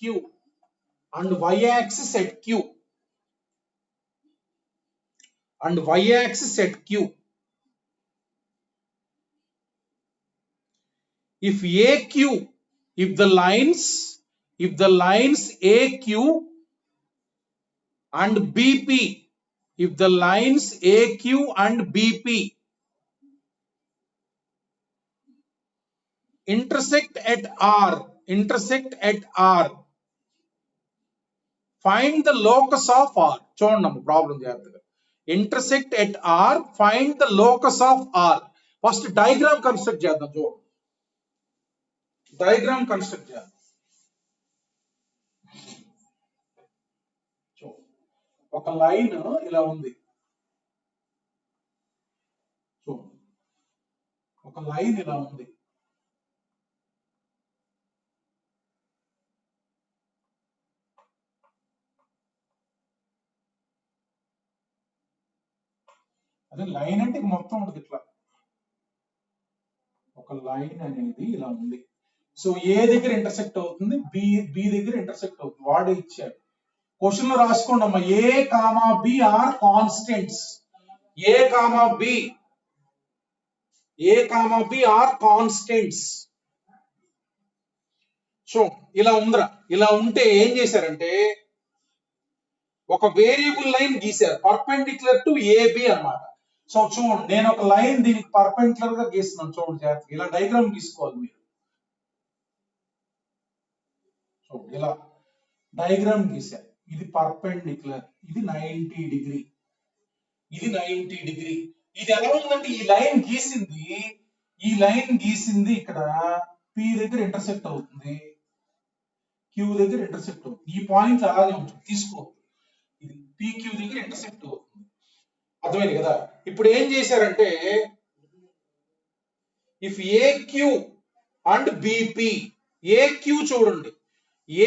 if the lines AQ and BP, intersect at R, find the locus of R. చూడండి problem జాగ్రత్తగా. intersect at R, find the locus of R. First diagram construct చేద్దాం. చూడండి, diagram construct చేద్దాం. ఒక line ఇలా ఉంది. చూడండి, ఒక లైన్ ఇలా ఉంది. అదే లైన్ అంటే మొత్తం ఉంటుంది ఇట్లా. ఒక లైన్ అనేది ఇలా ఉంది. సో ఏ దగ్గర ఇంటర్సెక్ట్ అవుతుంది, బి దగ్గర ఇంటర్సెక్ట్ అవుతుంది. వాడే ఇచ్చాడు. క్వశ్చన్ లో రాసుకోండి అమ్మా, a comma b are constants. So ఇలా ఉందిరా. ఇలా ఉంటే ఏం చేశారంటే ఒక వేరియబుల్ లైన్ గీశారు పర్పెండిక్యులర్ టు AB అన్నమాట. సో చూడండి, నేను ఒక లైన్ దీనికి పర్పెండిక్యులర్ గా గీస్తున్నాను. చూడండి జాగ్రత్తగా, ఇలా డయాగ్రామ్ గీసుకోవాలి మీరు. చూడండి, ఇలా డయాగ్రామ్ గీశారు. ఇది పర్పెండిక్యులర్, ఇది 90 డిగ్రీ, ఇది ఎలా ఉందంటే ఈ లైన్ గీసింది ఇక్కడ P దగ్గర ఇంటర్సెక్ట్ అవుతుంది, Q దగ్గర ఇంటర్సెక్ట్ అవుతుంది. ఈ పాయింట్ అలాగే ఉంటుంది, తీసుకో. ఇది PQ దగ్గర ఇంటర్సెక్ట్ అవుతుంది. అర్థమైంది కదా? ఇప్పుడు ఏం చేశారంటే if AQ and BP, AQ చూడండి,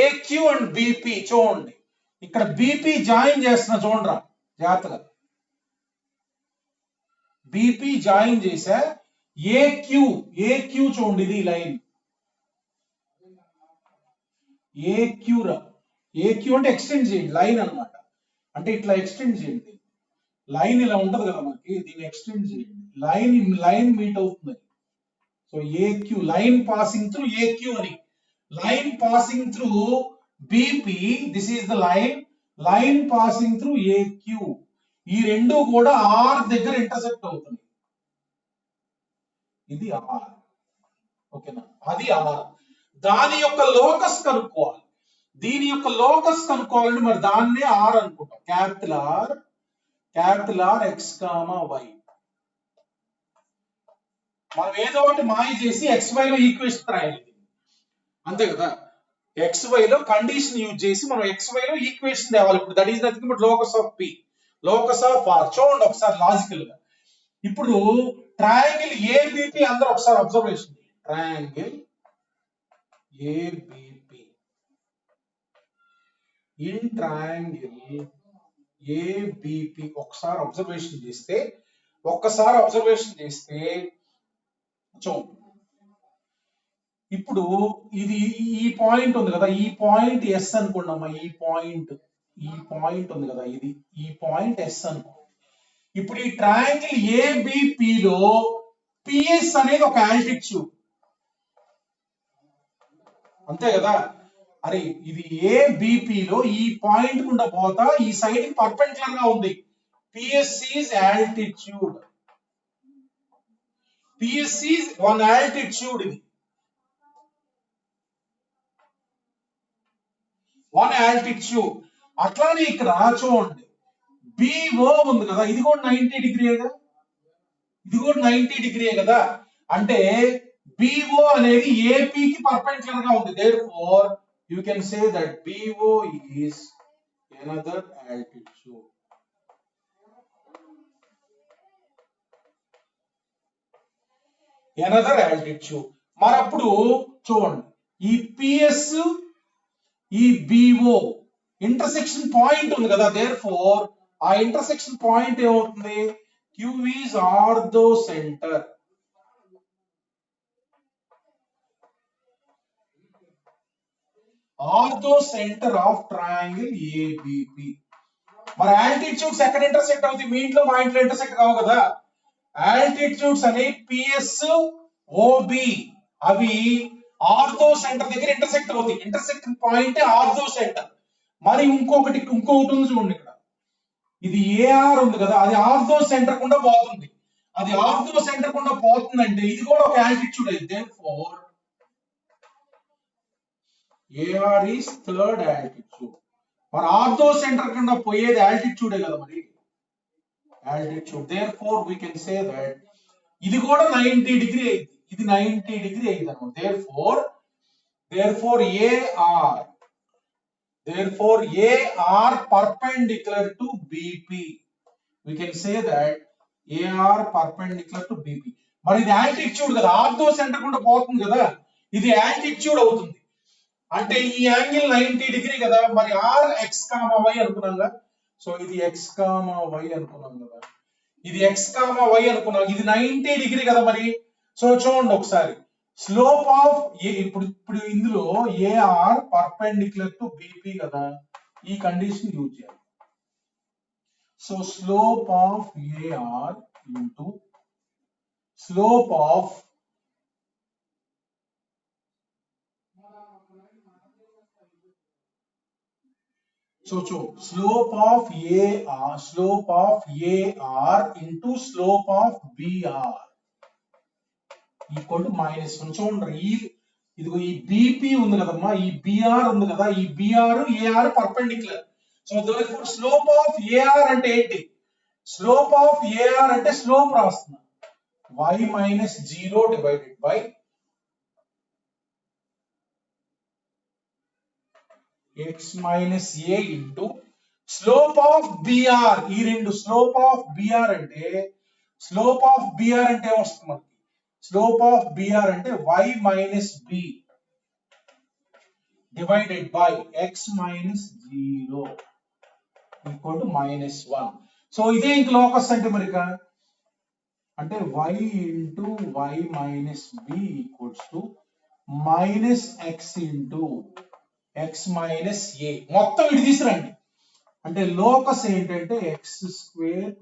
AQ అండ్ BP చూడండి, ఇక్కడ BP జాయిన్ చేస్తున్నా. చూడరా జాగ్రత్తగా, BP జాయిన్ చేసా. AQ చూడండి, ఇది లైన్ AQ అంటే ఎక్స్టెండ్ చేయండి లైన్ అన్నమాట. అంటే ఇట్లా ఎక్స్టెండ్ చేయండి. లైన్ ఇలా ఉంటది కదా మనకి, దీన్ని ఎక్స్టెండ్ చేయండి. లైన్ మీట్ అవుతుంది. So AQ line passing through AQ అని, line passing through BP, this is the line passing through AQ. ఈ రెండు కూడా R దగ్గర ఇంటర్సెక్ట్ అవుతుంది. ఇది R, ఓకేనా? అది R. దాని యొక్క లోకస్ కనుక్కోవాలి. దీని యొక్క లోకస్ కనుక్కోవాలంటే మరి దాన్నే R అనుకుంటాం. Capital R X, Y. మనం ఏదో ఒకటి మాయ చేసి XY లో ఈక్వేషన్ రాయాలి, అంతే కదా? XY లో కండిషన్ యూజ్ చేసి మనం XY లో ఈక్వేషన్ తేవాలి. ఇప్పుడు that is nothing but locus of P, locus of R. చూడండి ఒకసారి లాజికల్ గా. ఇప్పుడు ట్రయాంగిల్ ABP అందరూ ఒకసారి observation, triangle ABP, in triangle ABP ఒకసారి అబ్జర్వేషన్ చేస్తే చూడండి. ఇప్పుడు ఇది ఈ పాయింట్ ఉంది కదా, ఈ పాయింట్ S అనుకోండమ్మా. ఈ పాయింట్ ఉంది కదా, ఇది ఈ పాయింట్ S అనుకో. ఇప్పుడు ఈ ట్రయాంగిల్ ABP లో PS అనేది ఒక ఆల్టిట్యూడ్, అంతే కదా? అరే ఇది ABP లో ఈ పాయింట్ గుండా పోతా ఈ సైడ్ పర్పెండిక్యులర్ గా ఉంది. PS is altitude. PS is one altitude. ఇది వన్ ఆల్టిట్యూడ్. అట్లానే ఇక్కడ చూడండి BO ఉంది కదా, ఇది కూడా 90 డిగ్రీ కదా. అంటే BO అనేది AP కి పర్పెండిక్యులర్ గా ఉంది. therefore you can say that BO is another altitude. మరి అప్పుడు చూడండి ఈ PS ఈ BO ఇంటర్సెక్షన్ పాయింట్ ఉంది కదా, therefore ఆ ఇంటర్సెక్షన్ పాయింట్ ఏమవుతుంది? Q is orthocenter. Orthocentre of triangle ABP. మరి ఆల్టిట్యూడ్స్ ఎక్కడ ఇంటర్సెక్ట్ అవుతాయి? మీ ఇంట్లో మా ఇంట్లో ఇంటర్సెక్ట్ కావు కదా. ఆల్టిట్యూడ్స్ అనే PS OB అవి ఆర్థోసెంటర్ దగ్గర ఇంటర్సెక్ట్ అవుతాయి. Intersecting point orthocentre. మరి ఇంకొకటి ఉంది చూడండి, ఇక్కడ ఇది AR ఉంది కదా, అది ఆర్థోసెంటర్ గుండా పోతుంది. అది ఆర్థోసెంటర్ గుండా పోతుందంటే ఇది కూడా ఒక ఆల్టిట్యూడ్ అయితే therefore AR is third altitude. మరి ఆర్థోసెంటర్ కింద పోయేది ఆల్టిట్యూడే కదా, మరి altitude. therefore we can say that ఇది కూడా 90 డిగ్రీ అయింది, ఇది 90 డిగ్రీ అయింది అన్నమాట. therefore AR perpendicular to BP. we can say that AR perpendicular to BP. మరి ఇది ఆల్టిట్యూడ్ కదా, ఆర్థోసెంటర్ కింద పోతుంది కదా, ఇది ఆల్టిట్యూడ్ అవుతుంది. అంటే ఈ యాంగిల్ 90 డిగ్రీ కదా, మరి RX, Y అనుకున్నాం కదా. సో ఇది X, Y అనుకున్నాం కదా, ఇది X, Y అనుకున్నాం, ఇది 90 డిగ్రీ కదా. మరి సో చూడండి ఒకసారి స్లోప్ ఆఫ్ ఇప్పుడు ఇందులో AR పర్పెండిక్యులర్ టు BP కదా, ఈ కండిషన్ యూజ్ చేయాలి. So slope of AR into slope of slope of AR into slope of BR equal to -1. చూడండి ఇదిగో ఈ BP ఉంది కదమ్మా, ఈ BR ఉంది కదా, ఈ BR AR perpendicular. So therefore slope of AR అంటే ఏంటి? స్లోప్ ఆఫ్ AR అంటే స్లోప్ రాస్తున్నా, y - 0 divided by x minus a into slope of BR. ఈ రెండు slope of BR అంటే వస్తుంది, slope of BR అంటే y minus b divided by x minus 0 equal to -1. So ఇదే ఇంక లోకస్ అంటే మరి అంటే y into y minus b equals to -x into x minus a. మొత్తం ఇది తీసుకురండి. అంటే లోకస్ ఏంటంటే x²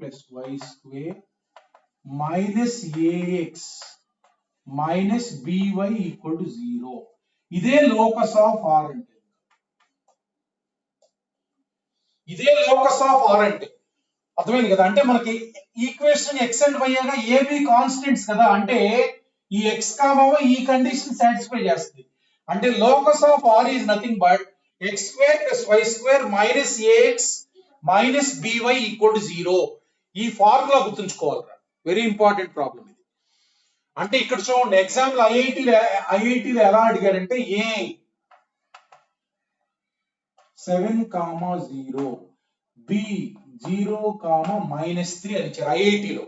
+ y² - ax minus by equal to 0. ఇదే లోకస్ ఆఫ్ ఆర్ అంటే, ఇదే లోకస్ ఆఫ్ ఆర్ అంటే అర్థమైంది కదా. అంటే మనకి ఈక్వేషన్ ఎక్స్ అండ్ వై గా ఏబి కాన్స్టెంట్స్ కదా, అంటే ఈ ఎక్స్ కామా ఈ కండిషన్ సాటిస్ఫై చేస్తుంది. అంటే locus of R is nothing but x square plus y square minus a x minus b y equal to 0. ఈ ఫార్ములా గుర్తుంచుకోవాలి, వెరీ ఇంపార్టెంట్ ప్రాబ్లం ఇది. అంటే ఇక్కడ చూడండి ఎగ్జాంపుల్ ఐఐటీలో ఎలా అడిగారంటే ఏ 7,0 బి 0,-3 అని ఇచ్చారు ఐఐటీలో.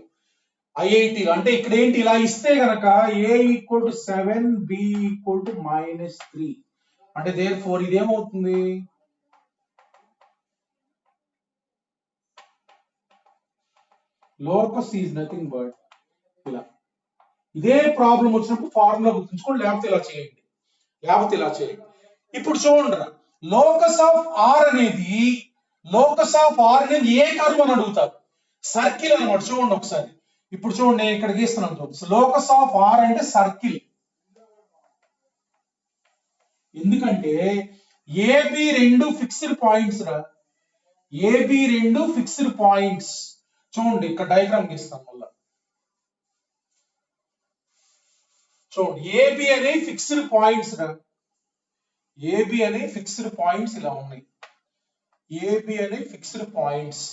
అంటే ఇక్కడ ఏంటి ఇలా ఇస్తే గనక a equal to 7 b equal to -3 అంటే దేర్ ఫోర్ ఇదేమవుతుంది, లోకస్ ఈజ్ నథింగ్ బట్ ఇలా. ఇదే ప్రాబ్లం వచ్చినప్పుడు ఫార్ములా గుర్తుంచుకోండి, లేకపోతే ఇలా చేయండి. ఇప్పుడు చూడండి లోకస్ ఆఫ్ ఆర్ అనేది ఏ కర్వ్ అని అడుగుతారు, సర్కిల్ అనమాట. చూడండి ఒకసారి, ఇప్పుడు చూడండి నేను ఇక్కడ గీస్తున్నాను. లోకస్ ఆఫ్ ఆర్ అంటే సర్కిల్. ఎందుకంటే ఏబి రెండు ఫిక్స్డ్ పాయింట్స్ రా, ఏబి రెండు ఫిక్స్డ్ పాయింట్స్. చూడండి ఇక్కడ డయాగ్రామ్ గీస్తాను మళ్ళా. చూడండి ఏబి అనే ఫిక్స్డ్ పాయింట్స్ రా, ఏబి అనే ఫిక్స్డ్ పాయింట్స్ ఇలా ఉన్నాయి. ఏబి అనే ఫిక్స్డ్ పాయింట్స్.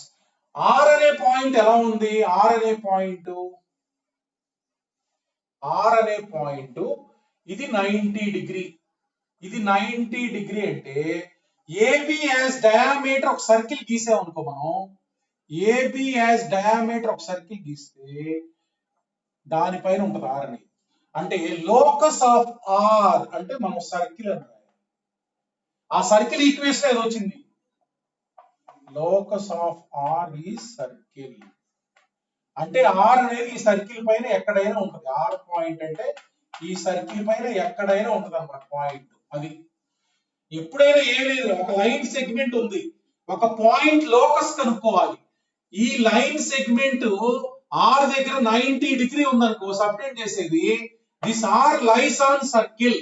ఆర్ అనే పాయింట్ ఎలా ఉంది, ఆర్ అనే పాయింట్ ఇది 90 డిగ్రీ, ఇది 90 డిగ్రీ. అంటే ఏబి యాజ్ డయామీటర్ ఒక సర్కిల్ గీసామనుకో మనం, ఏబి యాజ్ డయామీటర్ ఒక సర్కిల్ గీస్తే దానిపైన ఉంటుంది ఆర్ అని. అంటే లోకస్ ఆఫ్ ఆర్ అంటే మనం సర్కిల్ అని, ఆ సర్కిల్ ఈక్వేషన్ ఏదో వచ్చింది, locus of R is circle. అంటే ఆర్ అనేది ఈ సర్కిల్ పైన ఎక్కడైనా ఉంటుంది. ఆర్ పాయింట్ అంటే ఈ సర్కిల్ పైన ఎక్కడైనా ఉంటుంది అన్నమాట పాయింట్. అది ఎప్పుడైనా ఏం లేదు, ఒక లైన్ సెగ్మెంట్ ఉంది, ఒక పాయింట్ లోకస్ కనుక్కోవాలి. ఈ లైన్ సెగ్మెంట్ ఆర్ దగ్గర 90 డిగ్రీ ఉందనుకో, సబ్టెండ్ చేసేది this R lies on circle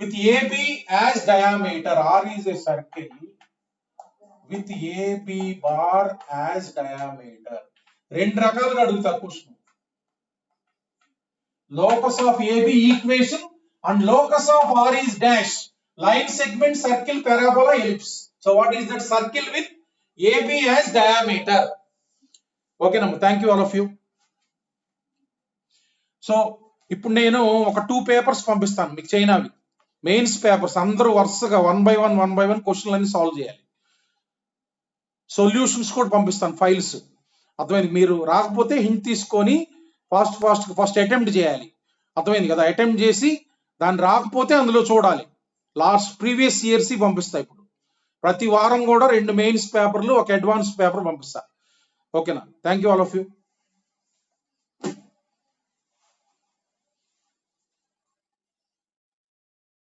with AB as diameter. R is a circle with AB bar as diameter. రెండు రకాలుగా అడుగుతారు question. Locus of AB equation and locus of R is dash. Line segment, circle, parabola, ellipse. So what is that circle with AB as diameter? Okay, now thank you all of you. So ఇప్పుడు నేను ఒక 2 papers పంపిస్తాను మీకు, చైనావి mains papers. అందరూ వరుసగా 1 by 1 క్వశ్చన్లన్నీ solve చేయాలి. Solutions కూడా పంపిస్తాను, ఫైల్స్. అర్థమైంది? మీరు రాకపోతే హింట్ తీసుకొని ఫస్ట్ అటెంప్ట్ చేయాలి. అర్థమైంది కదా? అటెంప్ట్ చేసి దాన్ని రాకపోతే అందులో చూడాలి. ప్రీవియస్ ఇయర్స్ పంపిస్తా. ఇప్పుడు ప్రతి వారం కూడా 2 మెయిన్స్ పేపర్లు, ఒక అడ్వాన్స్ పేపర్ పంపిస్తా. ఓకేనా? Thank you all of you.